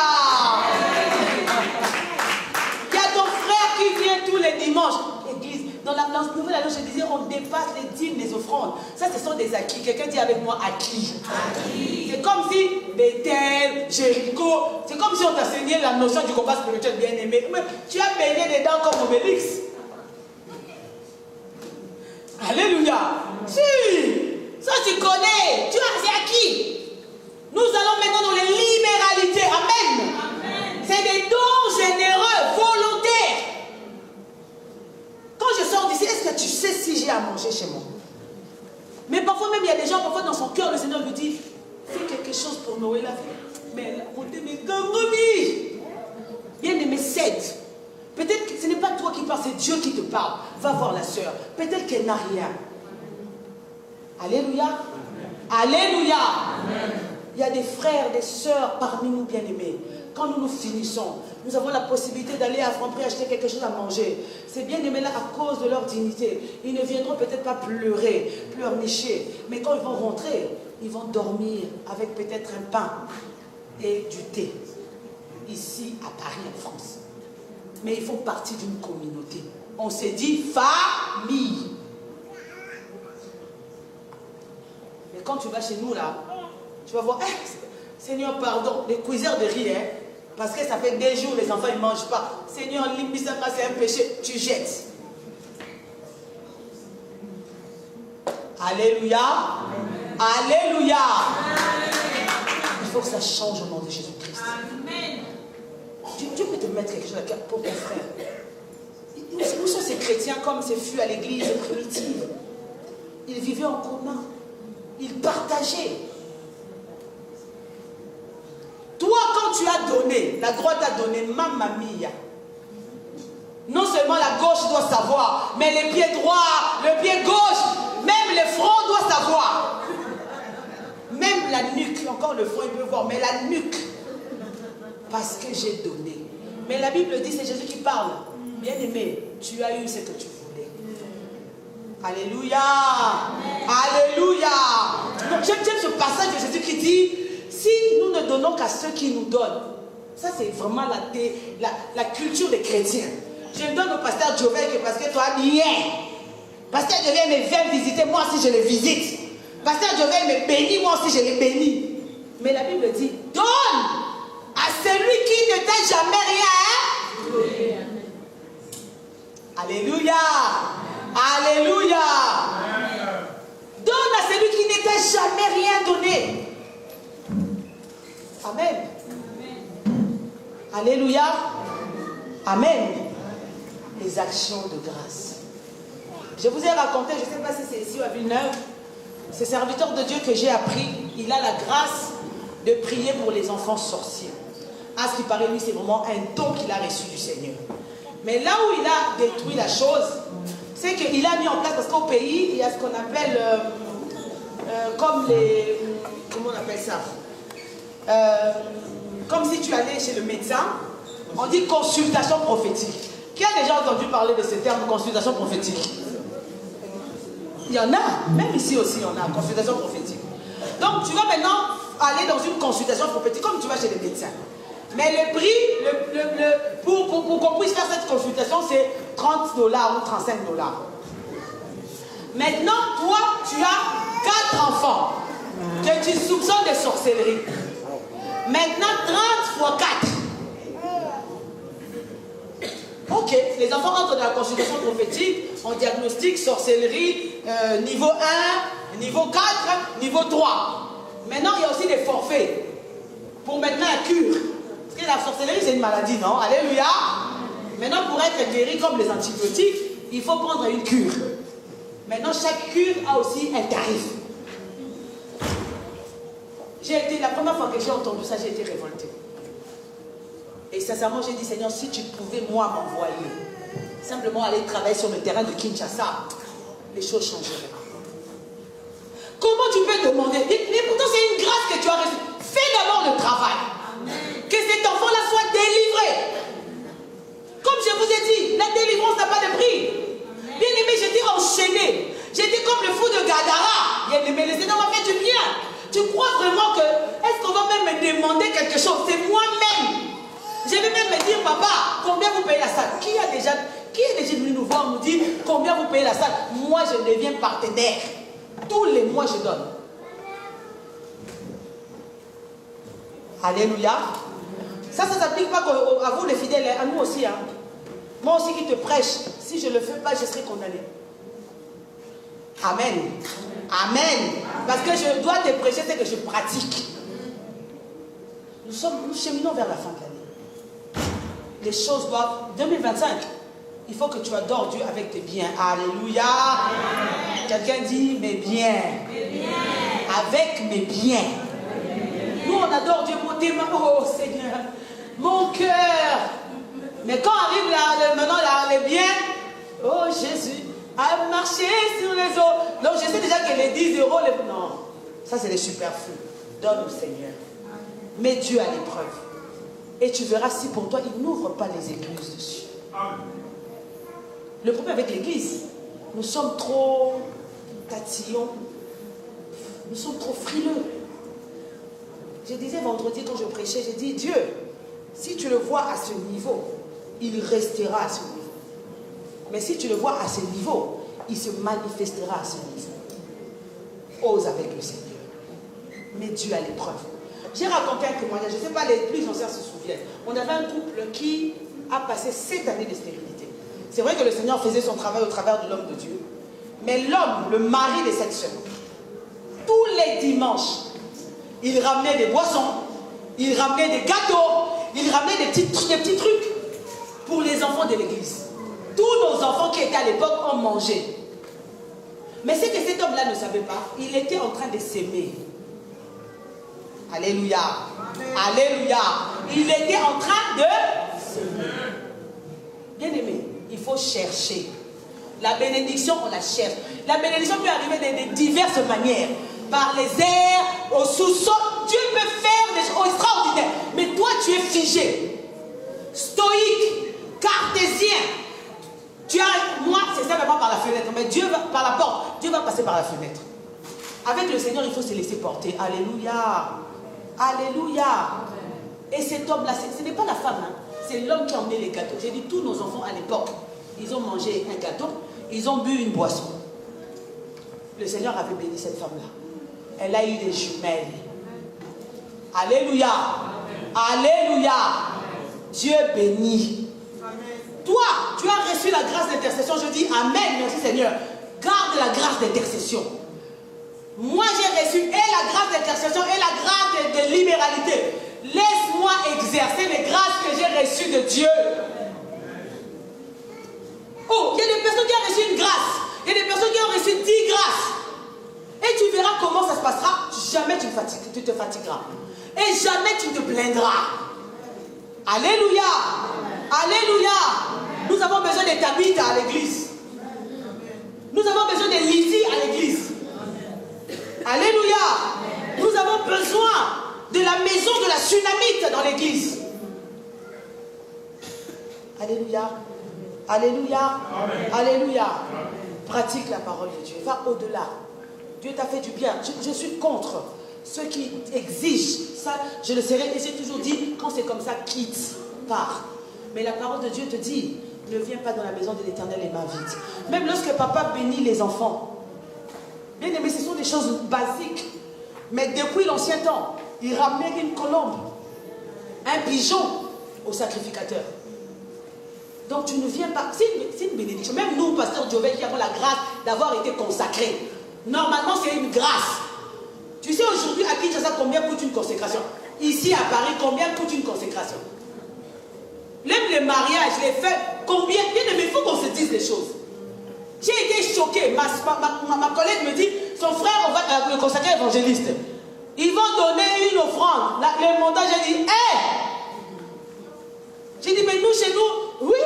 Il y a ton frère qui vient tous les dimanches. Église, dans la nouvelle année, je disais, on dépasse les dîmes, les offrandes. Ça, ce sont des acquis. Quelqu'un dit avec moi acquis. C'est comme si Bethel, Jéricho, c'est comme si on t'enseignait la notion du combat spirituel bien aimé. Mais tu as baigné dedans comme Obélix. Alléluia. Si, ça tu connais, tu as c'est acquis. Nous allons maintenant dans les libéralités. Amen. C'est des dons généreux, volontaires. Quand je sors d'ici, est-ce que tu sais si j'ai à manger chez moi? Mais parfois même, il y a des gens, parfois dans son cœur, le Seigneur lui dit, fais quelque chose pour Noël. Mais la côté, mais Gangami, bien aimé, cède. Peut-être que ce n'est pas toi qui parles, c'est Dieu qui te parle. Va voir la sœur. Peut-être qu'elle n'a rien. Alléluia. Alléluia. Il y a des frères, des sœurs parmi nous bien-aimés. Quand nous finissons, nous avons la possibilité d'aller à Franprix acheter quelque chose à manger. C'est bien aimé là à cause de leur dignité. Ils ne viendront peut-être pas pleurer, pleurnicher. Mais quand ils vont rentrer, ils vont dormir avec peut-être un pain et du thé. Ici à Paris, en France. Mais ils font partie d'une communauté. On s'est dit famille. Mais quand tu vas chez nous là, tu vas voir, Seigneur, pardon, les cuiseurs de riz, parce que ça fait des jours, les enfants ils ne mangent pas. Seigneur, l'imbissama, c'est un péché, tu jettes. Alléluia. Amen. Alléluia. Amen. Il faut que ça change au nom de Jésus-Christ. Dieu peut te mettre quelque chose à cœur pour ton frère. Où sont ces chrétiens comme ces fut à l'église primitive? Ils vivaient en commun. Ils partageaient. Toi, quand tu as donné, la droite a donné, mamma mia. Non seulement la gauche doit savoir, mais les pieds droits, le pied gauche, même les fronts doivent savoir. Même la nuque, encore le front il peut voir, mais la nuque. Parce que j'ai donné. Mais la Bible dit, c'est Jésus qui parle. Bien aimé, tu as eu ce que tu voulais. Alléluia. Alléluia. J'aime ce passage de Jésus qui dit, si nous ne donnons qu'à ceux qui nous donnent, ça c'est vraiment la culture des chrétiens. Je donne au pasteur Jovel que parce que toi, bien. Pasteur Jovel me vient visiter, moi aussi je le visite. Pasteur Jovel me bénit, moi aussi je le bénis. Mais la Bible dit, donne à celui qui ne t'a jamais rien. Alléluia. Alléluia. Donne à celui qui ne t'a jamais rien donné. Amen. Alléluia. Amen. Les actions de grâce. Je vous ai raconté, je ne sais pas si c'est ici ou à Villeneuve, ce serviteur de Dieu que j'ai appris, il a la grâce de prier pour les enfants sorciers. À ce qui paraît, lui, c'est vraiment un don qu'il a reçu du Seigneur. Mais là où il a détruit la chose, c'est qu'il a mis en place, parce qu'au pays, il y a ce qu'on appelle, comme les, comment on appelle ça, comme si tu allais chez le médecin, on dit consultation prophétique. Qui a déjà entendu parler de ce terme, consultation prophétique? Il y en a, même ici aussi, il y en a, consultation prophétique. Donc, tu vas maintenant aller dans une consultation prophétique, comme tu vas chez le médecin. Mais le prix, pour qu'on puisse faire cette consultation, c'est $30 ou $35. Maintenant, toi, tu as 4 enfants que tu soupçonnes de sorcellerie. Maintenant, 30 fois 4. Ok, les enfants entrent dans la consultation prophétique, on diagnostique sorcellerie, niveau 1, niveau 4, niveau 3. Maintenant, il y a aussi des forfaits pour maintenant la cure. Parce que la sorcellerie, c'est une maladie, non? Alléluia. Maintenant, pour être guéri comme les antibiotiques, il faut prendre une cure. Maintenant, chaque cure a aussi un tarif. La première fois que j'ai entendu ça, j'ai été révoltée. Et sincèrement, j'ai dit, Seigneur, si tu pouvais, moi, m'envoyer, simplement aller travailler sur le terrain de Kinshasa, les choses changeraient. Comment tu peux demander? Mais pourtant, c'est une grâce que tu as reçue. Fais d'abord le travail. Que cet enfant-là soit délivré. Comme je vous ai dit, la délivrance n'a pas de prix. Bien aimé, j'étais enchaîné. J'étais comme le fou de Gadara. Bien aimé, le Seigneur m'a fait du bien. Tu crois vraiment que, est-ce qu'on va même me demander quelque chose? C'est moi-même. Je vais même me dire, papa, combien vous payez la salle? Qui est déjà venu nous voir, nous dire combien vous payez la salle? Moi, je deviens partenaire. Tous les mois, je donne. Alléluia. Ça ne s'applique pas à vous les fidèles, à nous aussi. Hein. Moi aussi qui te prêche, si je ne le fais pas, je serai condamné. Amen. Amen. Parce que je dois te prêcher ce que je pratique. Nous cheminons vers la fin de l'année. Les choses doivent... 2025, il faut que tu adores Dieu avec tes biens. Alléluia. Quelqu'un dit mes biens. Avec mes biens. Nous, on adore Dieu. Oh Seigneur, mon cœur. Mais quand arrive maintenant les biens, oh Jésus, à marcher sur les eaux. Donc je sais déjà que les 10 euros, non, ça c'est les superflus. Donne au Seigneur. Mets Dieu à l'épreuve. Et tu verras si pour toi, il n'ouvre pas les écluses dessus. Le problème avec l'église, nous sommes trop tatillons. Nous sommes trop frileux. Je disais vendredi quand je prêchais, j'ai dit, Dieu, si tu le vois à ce niveau, il restera à ce niveau. Mais si tu le vois à ce niveau, il se manifestera à ce niveau. Ose avec le Seigneur. Mets Dieu à l'épreuve. J'ai raconté un témoignage, je ne sais pas, les plus anciens se souviennent. On avait un couple qui a passé 7 années de stérilité. C'est vrai que le Seigneur faisait son travail au travers de l'homme de Dieu. Mais l'homme, le mari de cette sœur, tous les dimanches, il ramenait des boissons, il ramenait des gâteaux, il ramenait des petits trucs pour les enfants de l'église. Tous nos enfants qui étaient à l'époque ont mangé. Mais ce que cet homme-là ne savait pas, il était en train de s'aimer. Alléluia. Alléluia. Il était en train de s'aimer. Bien aimé, il faut chercher. La bénédiction, on la cherche. La bénédiction peut arriver de diverses manières. Par les airs, au sous-sol. Dieu peut faire des choses extraordinaires. Mais toi, tu es figé. Stoïque. Cartésien. Tu as, moi, c'est simplement par la fenêtre. Mais Dieu va par la porte. Dieu va passer par la fenêtre. Avec le Seigneur, il faut se laisser porter. Alléluia. Alléluia. Et cet homme-là, ce n'est pas la femme. Hein. C'est l'homme qui a emmené les gâteaux. J'ai dit, tous nos enfants à l'époque, ils ont mangé un gâteau. Ils ont bu une boisson. Le Seigneur avait béni cette femme-là. Elle a eu des jumelles. Alléluia. Alléluia. Dieu bénit. Toi, tu as reçu la grâce d'intercession. Je dis Amen. Merci Seigneur. Garde la grâce d'intercession. Moi, j'ai reçu et la grâce d'intercession et la grâce de libéralité. Laisse-moi exercer les grâces que j'ai reçues de Dieu. Oh, il y a des personnes qui ont reçu une grâce. Il y a des personnes qui ont reçu 10 grâces. Et tu verras comment ça se passera. Jamais tu te fatigueras. Et jamais tu te plaindras. Alléluia. Alléluia. Nous avons besoin de Tabitha à l'église. Nous avons besoin de Lydie à l'église. Alléluia. Nous avons besoin de la maison de la Tsunamite dans l'église. Alléluia. Alléluia. Alléluia. Pratique la parole de Dieu. Va au-delà. Dieu t'a fait du bien. Je suis contre ceux qui exigent ça. Je le serai. Et j'ai toujours dit, quand c'est comme ça, quitte, pars. Mais la parole de Dieu te dit, ne viens pas dans la maison de l'Éternel les mains vides. Même lorsque papa bénit les enfants. Bien aimé, ce sont des choses basiques. Mais depuis l'ancien temps, il ramenait une colombe, un pigeon au sacrificateur. Donc tu ne viens pas. C'est une bénédiction. Même nous, pasteur Jovel, qui avons la grâce d'avoir été consacrés. Normalement, c'est une grâce. Tu sais aujourd'hui à Kinshasa combien coûte une consécration? Ici à Paris, combien coûte une consécration? Même les mariages, les fêtes, combien? Bien aimé, il faut qu'on se dise les choses. J'ai été choquée. Ma collègue me dit, son frère, on va le consacrer évangéliste. Ils vont donner une offrande. Le montant, j'ai dit, hé! J'ai dit, mais nous, chez nous, oui.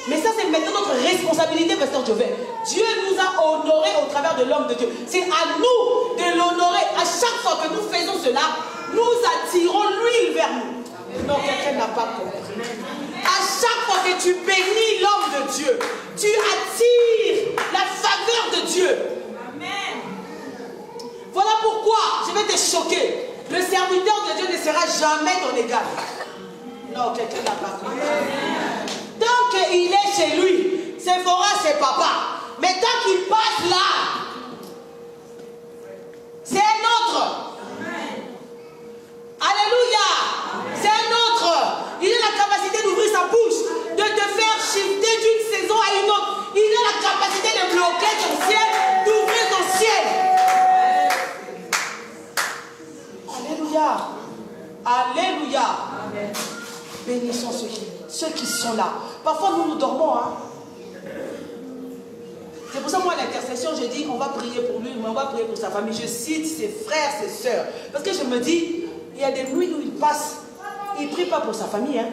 Mais ça, c'est maintenant notre responsabilité, pasteur Jovet. Dieu nous a honorés au travers de l'homme de Dieu. C'est à nous de l'honorer. À chaque fois que nous faisons cela, nous attirons l'huile vers nous. Non, quelqu'un n'a pas compris. À chaque fois que tu bénis l'homme de Dieu, tu attires la faveur de Dieu. Amen. Voilà pourquoi, je vais te choquer, le serviteur de Dieu ne sera jamais ton égal. Non, quelqu'un n'a pas compris. Tant qu'il est chez lui, Sephora, c'est papa. Mais tant qu'il passe là, c'est un autre. Alléluia. C'est un autre. Il a la capacité d'ouvrir sa bouche, de te faire shifter d'une saison à une autre. Il a la capacité de bloquer ton ciel, d'ouvrir ton ciel. Alléluia. Alléluia. Amen. Bénissons ceux qui sont là. Parfois nous dormons. Hein? C'est pour ça que moi l'intercession, je dis on va prier pour lui, mais on va prier pour sa famille. Je cite ses frères, ses sœurs. Parce que je me dis, il y a des nuits où il passe. Il ne prie pas pour sa famille. Hein?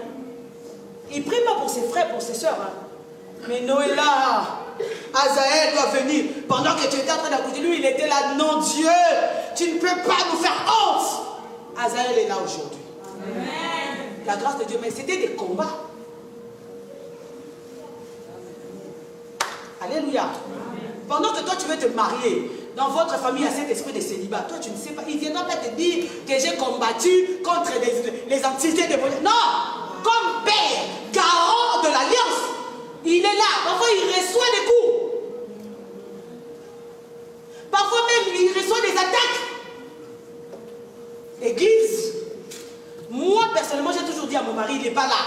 Il ne prie pas pour ses frères, pour ses sœurs. Hein? Mais Noëlla, Azaël doit venir. Pendant que tu étais en train d'accoucher, lui, il était là. Non, Dieu, tu ne peux pas nous faire honte. Azaël est là aujourd'hui. La grâce de Dieu, mais c'était des combats. Alléluia. Pendant que toi tu veux te marier, dans votre famille il y a cet esprit de célibat. Toi tu ne sais pas, il ne viendra pas te dire que j'ai combattu contre les entités de bonheur. Non, comme père, garant de l'alliance, il est là. Parfois il reçoit des coups. Parfois même il reçoit des attaques. Église. Moi personnellement j'ai toujours dit à mon mari, il n'est pas là.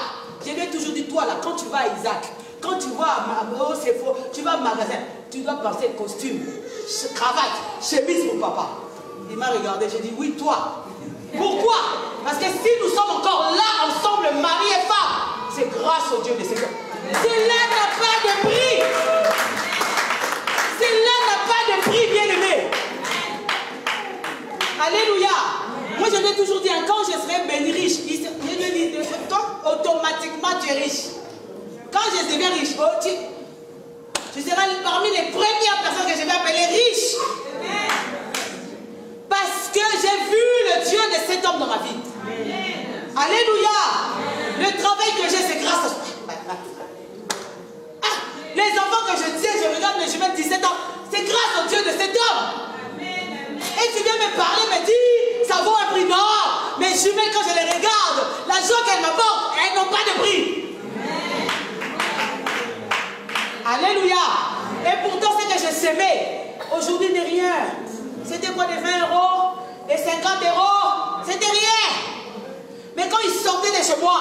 Je lui ai toujours dit, toi là, quand tu vas à Isaac, quand tu vas à c'est faux, tu vas au magasin, tu dois penser costume, cravate, chemise pour papa. Il m'a regardé, j'ai dit oui toi. Pourquoi? Parce que si nous sommes encore là ensemble, mari et femme, c'est grâce au Dieu de Seigneur. Cela n'a pas de prix. Cela n'a pas de prix, bien-aimé. Alléluia. Moi je l'ai toujours dit, quand je serai béni riche, je lui ai dit, toi automatiquement tu es riche. Quand je deviens riche, tu seras parmi les premières personnes que je vais appeler riches. Parce que j'ai vu le Dieu de cet homme dans ma vie. Alléluia. Le travail que j'ai, c'est grâce à... les enfants que je tiens, je regarde mes jumelles de 17 ans, c'est grâce au Dieu de cet homme. Et tu viens me parler, me dire, ça vaut un prix. Non, mes jumelles, quand je les regarde, la joie qu'elles m'apportent, elles n'ont pas de prix. Alléluia. Et pourtant, ce que je semais, aujourd'hui n'est rien. C'était quoi, des 20 €, des 50 €? C'était rien. Mais quand il sortait de chez moi,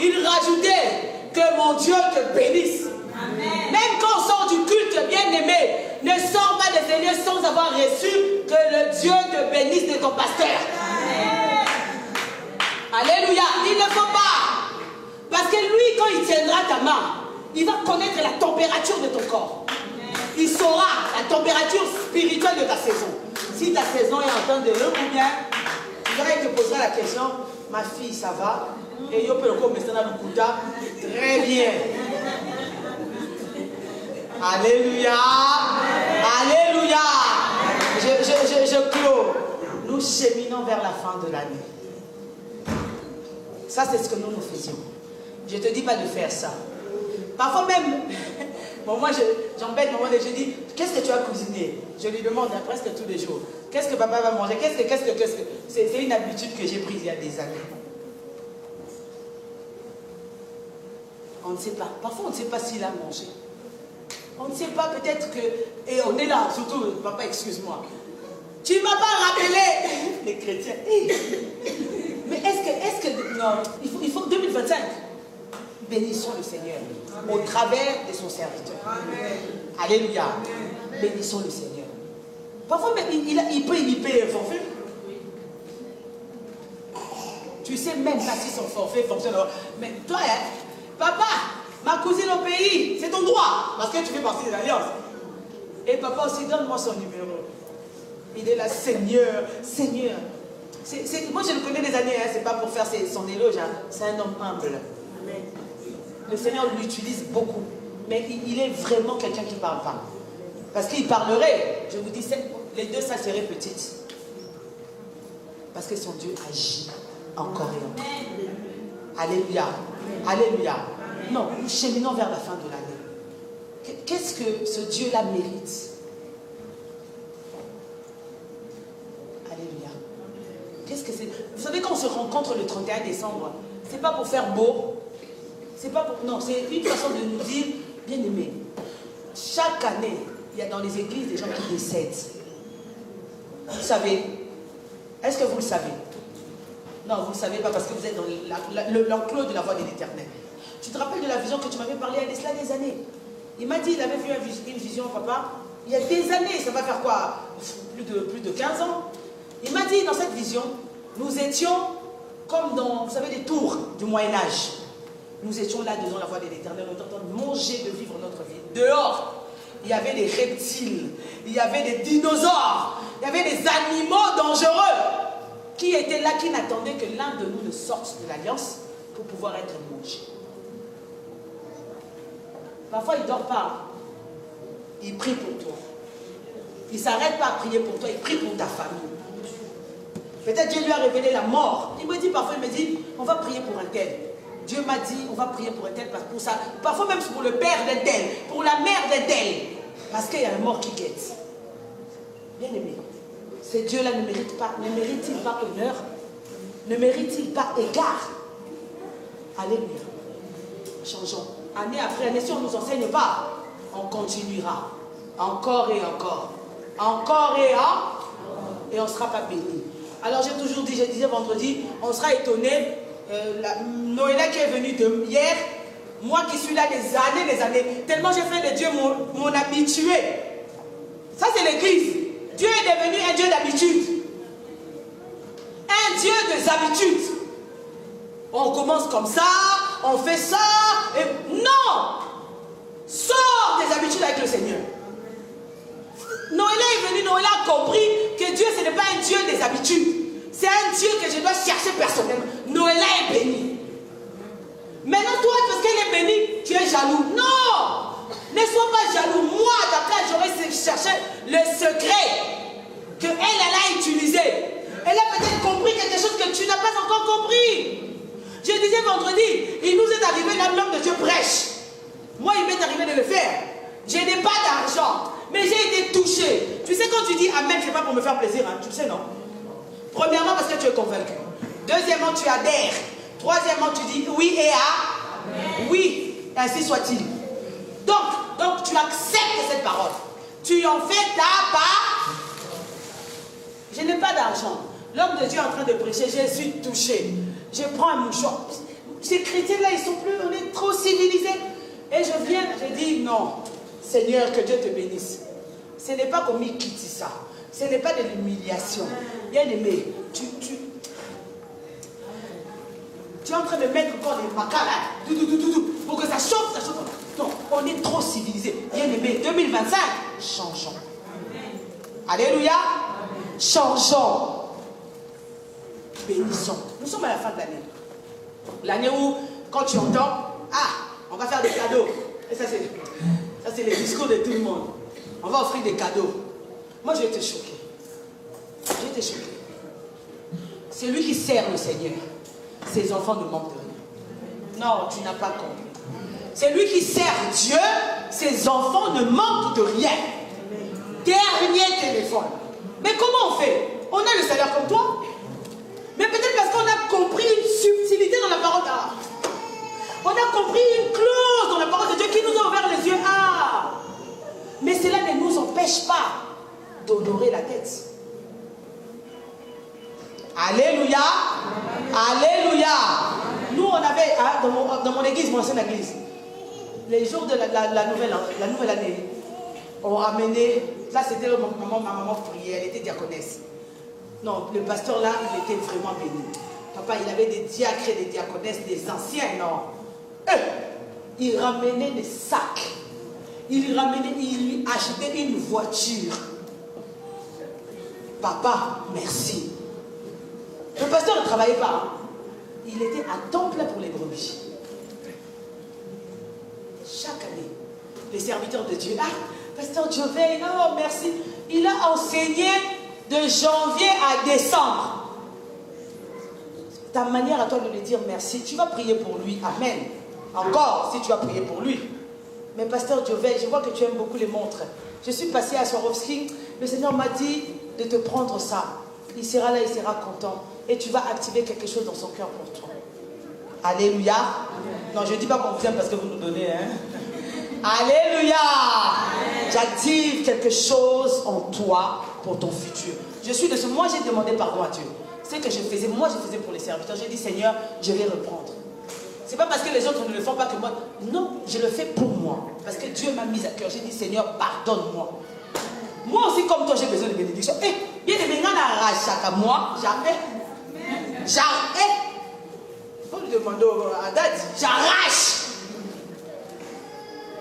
il rajoutait que mon Dieu te bénisse. Amen. Même quand on sort du culte, bien-aimé, ne sors pas des Seigneurs sans avoir reçu que le Dieu te bénisse de ton pasteur. Amen. Alléluia. Il ne faut pas. Parce que lui, quand il tiendra ta main, il va connaître la température de ton corps. Il saura la température spirituelle de ta saison. Si ta saison est en train de ou bien, il te posera la question, ma fille, ça va? Et yo peux le mettre dans le kuta. Très bien. Alléluia. Alléluia. Je clôt. Nous cheminons vers la fin de l'année. Ça, c'est ce que nous faisions. Je ne te dis pas de faire ça. Parfois même, bon, moi j'embête maman et je dis, qu'est-ce que tu as cuisiné? Je lui demande presque tous les jours. Qu'est-ce que papa va manger? Qu'est-ce que... C'est une habitude que j'ai prise il y a des années. On ne sait pas. Parfois on ne sait pas s'il a mangé. On ne sait pas, peut-être que... Et on est là, surtout, papa, excuse-moi. Tu ne m'as pas rappelé les chrétiens. Mais est-ce que... Non, il faut 2025. Bénissons le Seigneur au travers de son serviteur. Amen. Alléluia. Amen. Bénissons le Seigneur. Parfois, il peut y payer un forfait. Tu sais même pas si son forfait fonctionne. Mais toi, hein, papa, ma cousine au pays, c'est ton droit. Parce que tu fais partie de l'alliance. Et papa aussi, donne-moi son numéro. Il est là, Seigneur, Seigneur. Moi, je le connais des années, hein, c'est pas pour faire son éloge. Hein. C'est un homme humble. Amen. Le Seigneur l'utilise beaucoup. Mais il est vraiment quelqu'un qui ne parle pas. Parce qu'il parlerait, je vous dis, les deux, ça serait petite. Parce que son Dieu agit encore et encore. Alléluia. Alléluia. Non, nous cheminons vers la fin de l'année. Qu'est-ce que ce Dieu-là mérite? Alléluia. Qu'est-ce que c'est? Vous savez, quand on se rencontre le 31 décembre, c'est pas pour faire beau. C'est pas pour... Non, c'est une façon de nous dire, bien aimé, chaque année, il y a dans les églises des gens qui décèdent. Vous savez? Est-ce que vous le savez? Non, vous ne le savez pas parce que vous êtes dans l'enclos de la voie de l'Éternel. Tu te rappelles de la vision que tu m'avais parlé il y a cela des années? Il m'a dit, il avait vu une vision, papa, il y a des années, ça va faire quoi? Plus de 15 ans. Il m'a dit, dans cette vision, nous étions comme dans, vous savez, les tours du Moyen-Âge. Nous étions là devant la voie de l'Éternel, on était en train de manger, de vivre notre vie. Dehors, il y avait des reptiles, il y avait des dinosaures, il y avait des animaux dangereux qui étaient là, qui n'attendaient que l'un de nous ne sorte de l'alliance pour pouvoir être mangé. Parfois, il ne dort pas. Il prie pour toi. Il ne s'arrête pas à prier pour toi, il prie pour ta famille. Peut-être Dieu lui a révélé la mort. Il me dit parfois, il me dit, on va prier pour un tel. Dieu m'a dit, on va prier pour un tel, pour ça. Parfois même pour le père d'un tel, pour la mère d'un tel. Parce qu'il y a la mort qui guette. Bien aimé, ces dieux-là ne méritent-ils pas honneur? Ne méritent-ils pas égard? Alléluia. Changeons. Année après année, si on ne nous enseigne pas, on continuera. Encore et encore. Encore et encore. Et on ne sera pas béni. Alors j'ai toujours dit, je disais vendredi, on sera étonné. Noëlla qui est venu de hier, moi qui suis là des années, tellement j'ai fait de Dieu mon habitué. Ça c'est l'église. Dieu est devenu un Dieu d'habitude. Un Dieu des habitudes. On commence comme ça, on fait ça, et non! Sors des habitudes avec le Seigneur. Noëlla est venu, Noëlla a compris que Dieu ce n'est pas un Dieu des habitudes. C'est un Dieu que je dois chercher personnellement. Noëlla est bénie. Maintenant, toi, parce qu'elle est bénie, tu es jaloux. Non! Ne sois pas jaloux. Moi, d'après, j'aurais cherché le secret qu'elle a utilisé. Elle a peut-être compris quelque chose que tu n'as pas encore compris. Je disais vendredi, il nous est arrivé là, l'homme de Dieu prêche. Moi, il m'est arrivé de le faire. Je n'ai pas d'argent, mais j'ai été touché. Tu sais, quand tu dis Amen, ce n'est pas pour me faire plaisir, hein, tu le sais, non? Premièrement, parce que tu es convaincu. Deuxièmement, tu adhères. Troisièmement, tu dis oui et amen. Oui, ainsi soit-il. Donc, tu acceptes cette parole. Tu en fais ta part. Je n'ai pas d'argent. L'homme de Dieu est en train de prêcher, je suis touché. Je prends un mouchoir. Ces chrétiens-là, ils sont plus, on est trop civilisés. Et je viens, je dis non. Seigneur, que Dieu te bénisse. Ce n'est pas comme il quitte ça. Ce n'est pas de l'humiliation. Bien aimé, tu es en train de mettre encore des macas là, pour que ça chauffe, ça chauffe. Non, on est trop civilisé. Bien aimé, 2025, changeons. Alléluia. Changeons. Bénissons. Nous sommes à la fin de l'année. L'année où, quand tu entends, on va faire des cadeaux. Et ça, c'est les discours de tout le monde. On va offrir des cadeaux. Moi, je vais te choquer. Je vais te choquer. Celui qui sert le Seigneur, ses enfants ne manquent de rien. Non, tu n'as pas compris. Celui qui sert Dieu, ses enfants ne manquent de rien. Dernier téléphone. Mais comment on fait? On a le salaire comme toi. Mais peut-être parce qu'on a compris une subtilité dans la parole. On a compris une clause dans la parole de Dieu qui nous a ouvert les yeux. Mais cela ne nous empêche pas d'honorer la tête. Alléluia. Alléluia. Nous, on avait, dans mon église, mon ancienne église, les jours de la nouvelle année, on ramenait, là c'était ma maman priait, elle était diaconesse. Non, le pasteur là, il était vraiment béni. Papa, il avait des diacres et des diaconesses, des anciens, non. Il ramenait des sacs. Il lui achetait une voiture. Papa, merci. Le pasteur ne travaillait pas. Il était à temps plein pour les brebis. Chaque année, les serviteurs de Dieu, pasteur Joveil, oh merci. Il a enseigné de janvier à décembre. Ta manière à toi de lui dire merci, tu vas prier pour lui, amen. Encore, si tu as prié pour lui. Mais pasteur Jovel, je vois que tu aimes beaucoup les montres. Je suis passée à Swarovski. Le Seigneur m'a dit de te prendre ça. Il sera là, il sera content. Et tu vas activer quelque chose dans son cœur pour toi. Alléluia. Non, je ne dis pas qu'on vous aime parce que vous nous donnez. Hein? Alléluia. J'active quelque chose en toi pour ton futur. Je suis de ce. Moi, j'ai demandé pardon à Dieu. Ce que je faisais, moi, je faisais pour les serviteurs. J'ai dit, Seigneur, je vais reprendre. C'est pas parce que les autres ne le font pas que moi. Non, je le fais pour moi. Parce que Dieu m'a mis à cœur. J'ai dit, Seigneur, pardonne-moi. Moi aussi, comme toi, j'ai besoin de bénédiction. Eh, bien des bénédictions à moi, jamais. Jamais. Il faut lui demander à Dad, j'arrache.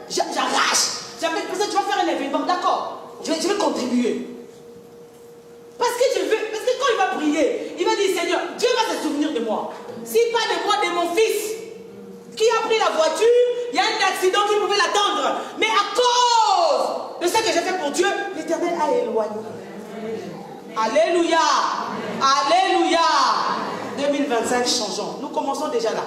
J'arrache. Jamais. Parce que tu vas faire un événement, d'accord. Je vais contribuer. Parce que je veux. Parce que quand il va prier, il va dire, Seigneur, Dieu va se souvenir de moi. Si pas de moi, de mon fils. Qui a pris la voiture, il y a un accident qui pouvait l'attendre. Mais à cause de ce que j'ai fait pour Dieu, l'Éternel a éloigné. Alléluia. Alléluia. 2025, changeons. Nous commençons déjà là.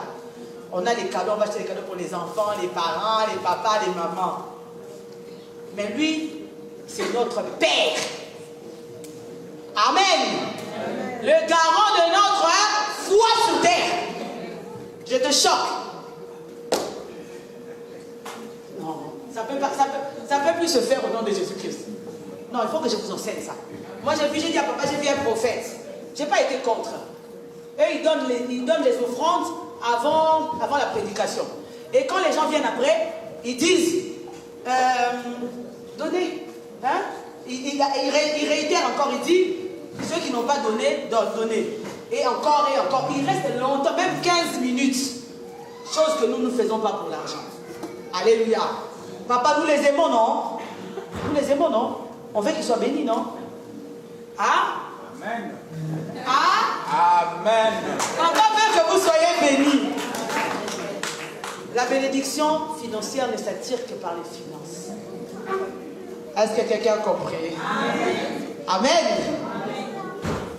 On a les cadeaux, on va acheter les cadeaux pour les enfants, les parents, les papas, les mamans. Mais lui, c'est notre Père. Amen. Le garant de notre foi sur terre. Je te choque. Non, ça peut plus se faire au nom de Jésus-Christ. Non, il faut que je vous enseigne ça. Moi, j'ai dit à papa, j'ai vu un prophète. Je n'ai pas été contre. Eux, ils donnent les offrandes avant la prédication. Et quand les gens viennent après, ils disent, donnez. Hein? Il réitère encore, il dit, ceux qui n'ont pas donné, donnez. Et encore, il reste longtemps, même 15 minutes. Chose que nous ne faisons pas pour l'argent. Alléluia. Papa, nous les aimons, non? Nous les aimons, non? On veut qu'ils soient bénis, non? Ah? Amen. Ah? Amen. Papa veut que vous soyez bénis. La bénédiction financière ne s'attire que par les finances. Est-ce que quelqu'un a compris? Amen. Amen.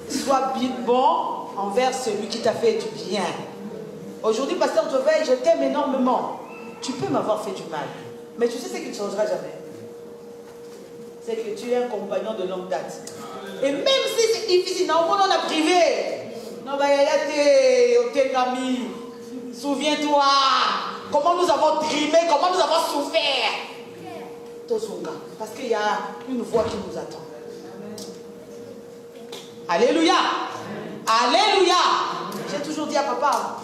Sois bon envers celui qui t'a fait du bien. Aujourd'hui, pasteur Jovel, je t'aime énormément. Tu peux m'avoir fait du mal. Mais tu sais ce qui ne changera jamais. C'est que tu es un compagnon de longue date. Et même si c'est difficile, non, on a privé. Non, bah, t'es ami. Souviens-toi. Comment nous avons trimé, comment nous avons souffert. Tozunga. Parce qu'il y a une voix qui nous attend. Alléluia. Alléluia. J'ai toujours dit à papa,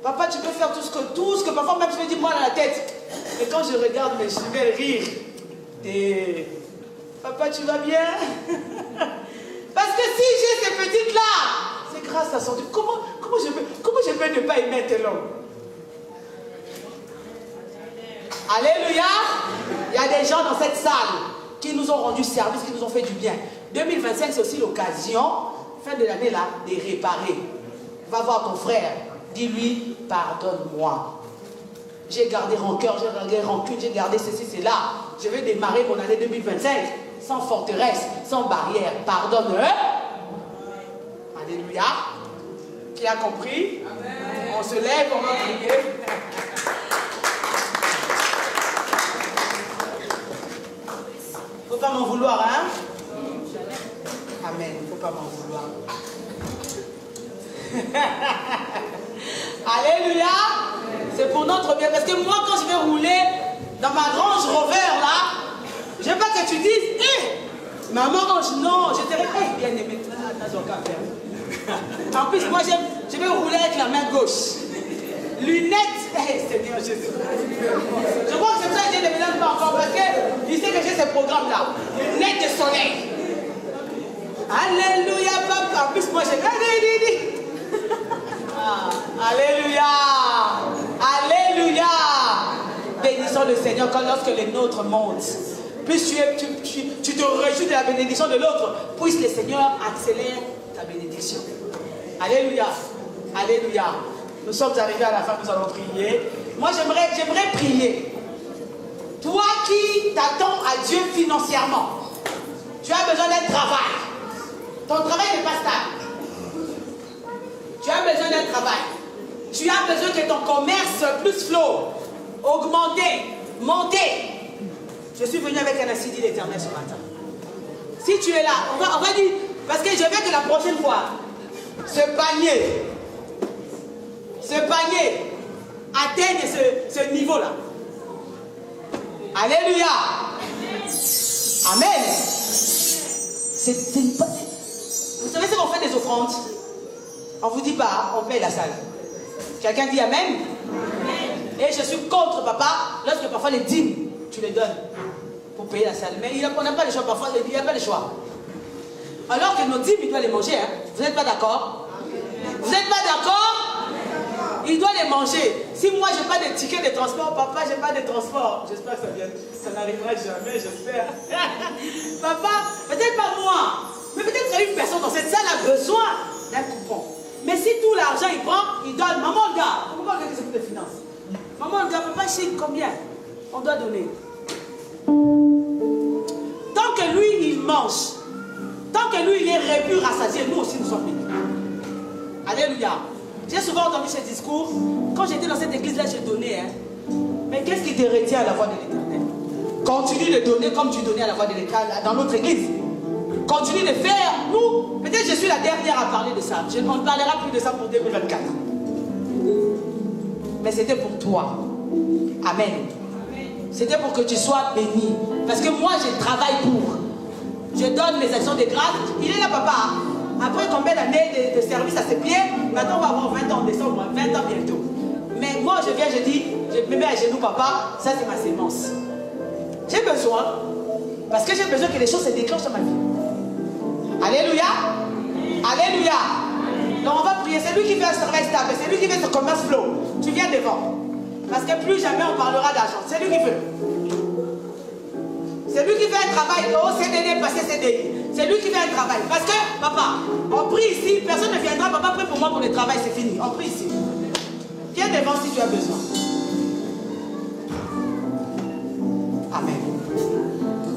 papa, tu peux faire tout ce que parfois même tu me dis moi dans la tête. Et quand je regarde, mais je vais rire. Et papa, tu vas bien? Parce que si j'ai ces petites-là, c'est grâce à son Dieu. Comment je peux ne pas aimer tel homme? Alléluia. Il y a des gens dans cette salle qui nous ont rendu service, qui nous ont fait du bien. 2025, c'est aussi l'occasion, fin de l'année là, de réparer. Va voir ton frère. Dis-lui, pardonne-moi. J'ai gardé rancœur, j'ai gardé rancune, j'ai gardé ceci, cela. Je vais démarrer mon année 2025 sans forteresse, sans barrière. Pardonne-le. Alléluia. Qui a compris? Amen. On se lève, on va prier. Faut pas m'en vouloir, hein? Amen. Faut pas m'en vouloir. Alléluia. C'est pour notre bien. Parce que moi, quand je vais rouler dans ma Range Rover là, je veux pas que tu dises, hé, maman Range, non, je dirais, hé, bien aimé, t'as aucun faire. En plus, moi, je vais rouler avec la main gauche. Lunettes, hé, Seigneur Jésus. Je crois que c'est ça que je ne me donne pas encore parce qu'il sait que j'ai ce programme là. Lunettes de soleil. Alléluia, papa. En plus, moi, j'ai alléluia. Alléluia. Bénissons le Seigneur quand lorsque les nôtres montent. Plus tu te réjouis de la bénédiction de l'autre, puisse le Seigneur accélérer ta bénédiction. Alléluia. Alléluia. Nous sommes arrivés à la fin, nous allons prier. Moi, j'aimerais prier. Toi qui t'attends à Dieu financièrement, tu as besoin d'un travail. Ton travail n'est pas stable. Tu as besoin d'un travail. Tu as besoin que ton commerce plus flow, augmenter, monter. Je suis venu avec un assis de l'Éternel ce matin. Si tu es là, on va dire, parce que je veux que la prochaine fois, ce panier atteigne ce niveau-là. Alléluia. Amen. Vous savez ce qu'on fait des offrandes? On ne vous dit pas, on paye la salle. Quelqu'un dit Amen? Amen. Et je suis contre, papa, lorsque parfois les dîmes, tu les donnes pour payer la salle. Mais on n'a pas le choix, parfois il n'y a pas le choix. Alors que nos dîmes, il doit les manger. Hein? Vous n'êtes pas d'accord? Vous n'êtes pas d'accord? Il doit les manger. Si moi, je n'ai pas de ticket de transport, papa, je n'ai pas de transport. J'espère que ça n'arrivera jamais, j'espère. Papa, peut-être pas moi, mais peut-être qu'il y a une personne dans cette salle a besoin d'un coupon. Mais si tout l'argent il prend, il donne. Maman, le gars, pourquoi on s'occupe des finances? Maman, le gars, papa, chic, combien on doit donner? Tant que lui, il mange, tant que lui, il est répu, rassasié, nous aussi, nous sommes bénis. Alléluia. J'ai souvent entendu ce discours. Quand j'étais dans cette église-là, j'ai donné. Hein. Mais qu'est-ce qui te retient à la voix de l'Éternel? Continue de donner comme tu donnais à la voix de l'Éternel dans notre église. Continue de faire. Nous, peut-être je suis la dernière à parler de ça. On ne parlera plus de ça pour 2024. Mais c'était pour toi. Amen. C'était pour que tu sois béni. Parce que moi, je travaille pour. Je donne mes actions de grâce. Il est là, papa. Après combien d'années de service à ses pieds, maintenant on va avoir 20 ans en décembre, 20 ans bientôt. Mais moi je viens, je dis, je me mets à genoux, papa, ça c'est ma sémence. J'ai besoin, parce que j'ai besoin que les choses se déclenchent dans ma vie. Alléluia. Alléluia. Donc on va prier, c'est lui qui fait un travail stable, c'est lui qui fait ce commerce flow. Tu viens devant. Parce que plus jamais on parlera d'argent, c'est lui qui fait. C'est lui qui fait un travail, oh CDD, passé CDI. C'est lui qui fait un travail. Parce que, papa, on prie ici, personne ne viendra, papa, prie pour moi pour le travail, c'est fini. On prie ici. Viens devant si tu as besoin. Amen.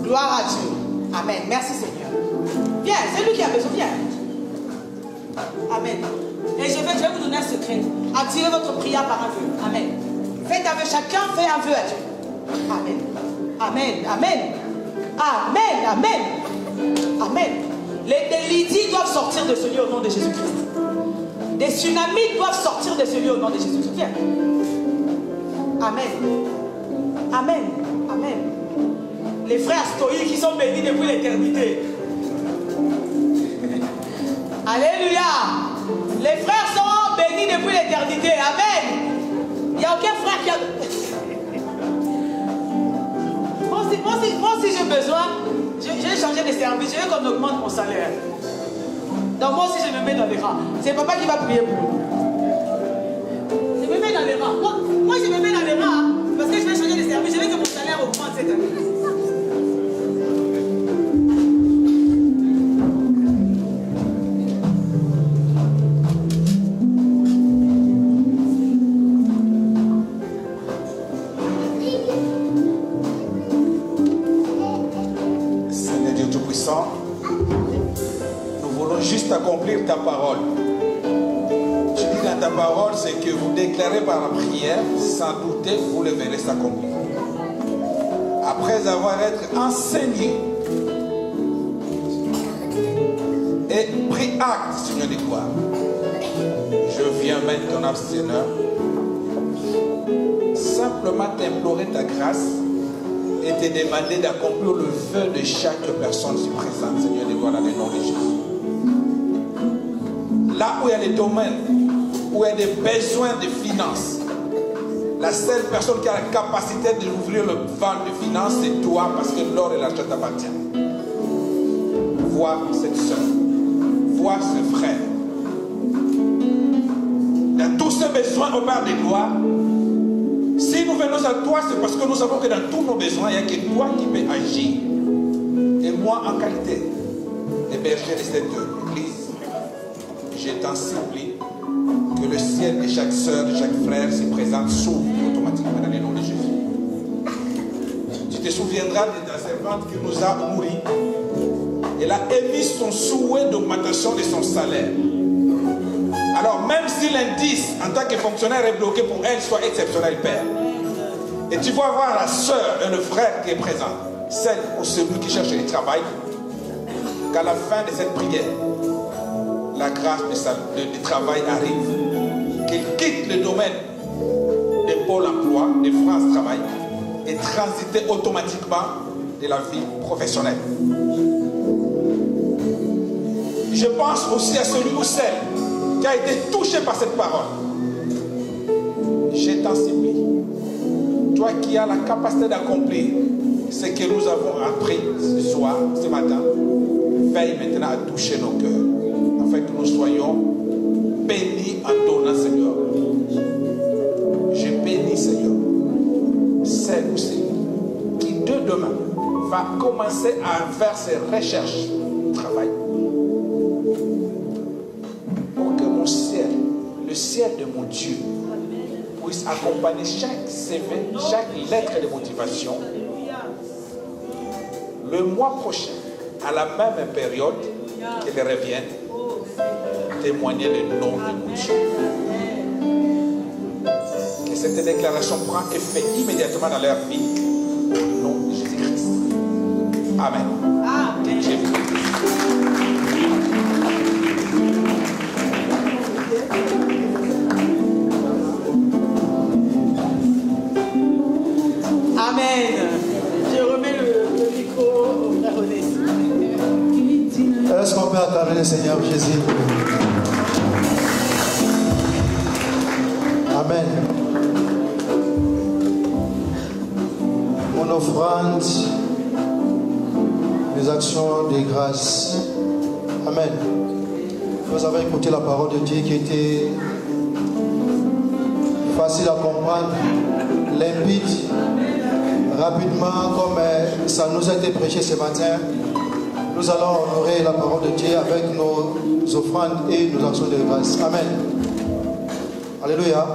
Gloire à Dieu. Amen. Merci Seigneur. Viens, c'est lui qui a besoin, viens. Amen. Et je vais vous donner un secret. Attirez votre prière par un vœu. Amen. Faites un vœu, chacun fait un vœu à Dieu. Amen. Amen. Amen. Amen. Amen. Amen. Les lydis doivent sortir de ce lieu au nom de Jésus-Christ. Des tsunamis doivent sortir de ce lieu au nom de Jésus-Christ. Viens. Amen. Amen. Amen. Les frères stoïques qui sont bénis depuis l'éternité. Alléluia. Les frères sont bénis depuis l'éternité. Amen. Il n'y a aucun frère qui a... Moi si j'ai besoin, j'ai changé de service, je veux qu'on augmente mon salaire. Donc moi aussi je me mets dans les rangs. C'est papa qui va prier pour nous. Je me mets dans les rangs. Moi je me mets dans les rangs parce que je vais changer de service. Je veux que mon salaire augmente cette année. Accomplir ta parole. Tu dis dans ta parole, c'est que vous déclarez par la prière, sans douter, vous le verrez s'accomplir. Après avoir été enseigné et pris acte, Seigneur des gloires, je viens maintenant, Seigneur, simplement t'implorer ta grâce et te demander d'accomplir le vœu de chaque personne ici présente, Seigneur des gloires, dans le nom de Jésus. Là où il y a des domaines, où il y a des besoins de finances, la seule personne qui a la capacité d'ouvrir le ventre de finances, c'est toi, parce que l'or et l'argent t'appartiennent. Vois cette soeur, vois ce frère. Dans tous ces besoins au Père de gloire, si nous venons à toi, c'est parce que nous savons que dans tous nos besoins, il n'y a que toi qui peux agir. Et moi, en qualité de berger de cette église, je t'en supplie que le ciel de chaque soeur, de chaque frère se présente s'ouvre automatiquement dans le nom de Jésus. Tu te souviendras de ta servante qui nous a nourris. Elle a émis son souhait d'augmentation de son salaire. Alors même si l'indice en tant que fonctionnaire est bloqué pour elle, soit exceptionnel, Père. Et tu vas voir la soeur et le frère qui est présent, celle ou celui qui cherche le travail, qu'à la fin de cette prière, la grâce du travail arrive, qu'il quitte le domaine de Pôle emploi, de France Travail, et transiter automatiquement de la vie professionnelle. Je pense aussi à celui ou celle qui a été touché par cette parole. Je t'en supplie, toi qui as la capacité d'accomplir ce que nous avons appris ce soir, ce matin, veille maintenant à toucher nos cœurs, afin que nous soyons bénis en donnant, Seigneur. Je bénis, Seigneur, celle ou celui qui de demain va commencer à faire ses recherches de travail. Pour que mon ciel, le ciel de mon Dieu, puisse accompagner chaque CV, chaque lettre de motivation. Le mois prochain, à la même période, qu'elle revienne témoigner le nom de mon Dieu. Que cette déclaration prend effet immédiatement dans leur vie. Au nom de Jésus-Christ. Amen. Que Dieu vous bénisse. Amen. Je remets le micro au frère René. Est-ce qu'on peut acclamer le Seigneur Jésus? Amen. Mon offrande, mes actions de grâce. Amen. Vous avez écouté la parole de Dieu qui était facile à comprendre, limpide, rapidement, comme ça nous a été prêché ce matin. Nous allons honorer la parole de Dieu avec nos offrandes et nos actions de grâce. Amen. Alléluia.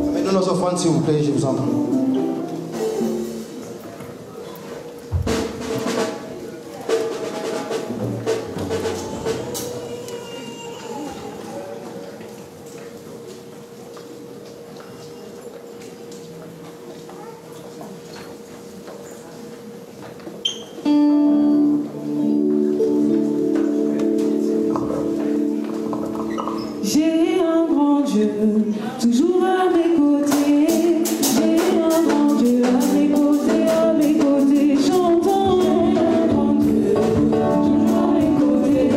Amenez nos offrandes, s'il vous plaît, je vous en prie. J'ai un grand Dieu, toujours à mes côtés. J'ai un grand Dieu à mes côtés, chantant. Un grand Dieu, toujours à mes côtés.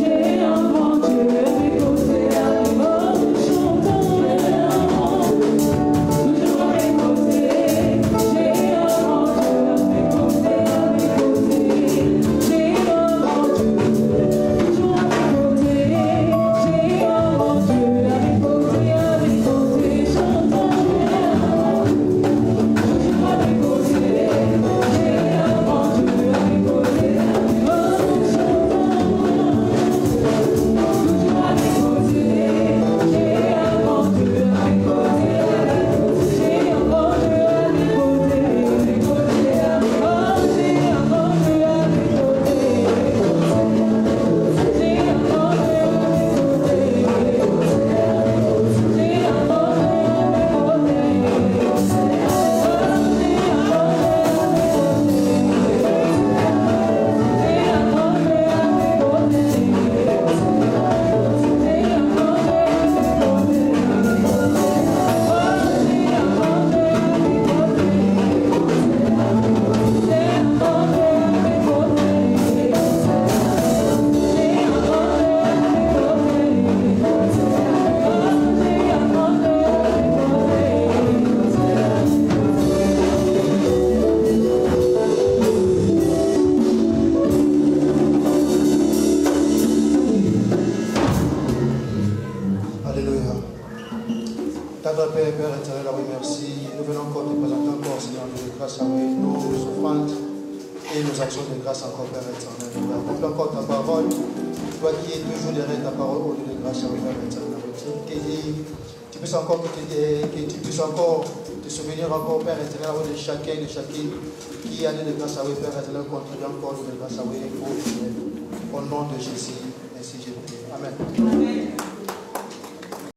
J'ai un grand Dieu à mes côtés, chantant. Toujours à mes côtés. J'ai un grand Dieu à mes côtés, J'ai un grand Dieu, toujours à mes côtés. J'ai un grand Dieu à mes côtés, chantant. Toujours à mes côtés. J'ai un grand Dieu à mes côtés, chantant. Toujours à mes côtés. J'ai un grand Dieu à mes côtés, J'ai un grand Dieu à mes côtés, J'ai un grand Dieu à mes côtés. J'ai un grand Dieu à mes côtés. J'ai un grand Alléluia. Tendre Père, Père éternel, oui, merci. Nous venons encore te présenter encore, Seigneur, de grâce à oui, nos offrandes et nos actions de grâce encore, Père éternel. Nous avons encore ta parole. Toi qui es toujours derrière ta parole, au lieu de grâce à oui, Père éternel. Tu puisses encore, que tu puisses encore te souvenir encore, Père éternel, de chacun et de chacune qui a donné de grâce à vous, Père éternel, contribue encore de grâce à vous, au nom de Jésus. Merci Jésus. Amen.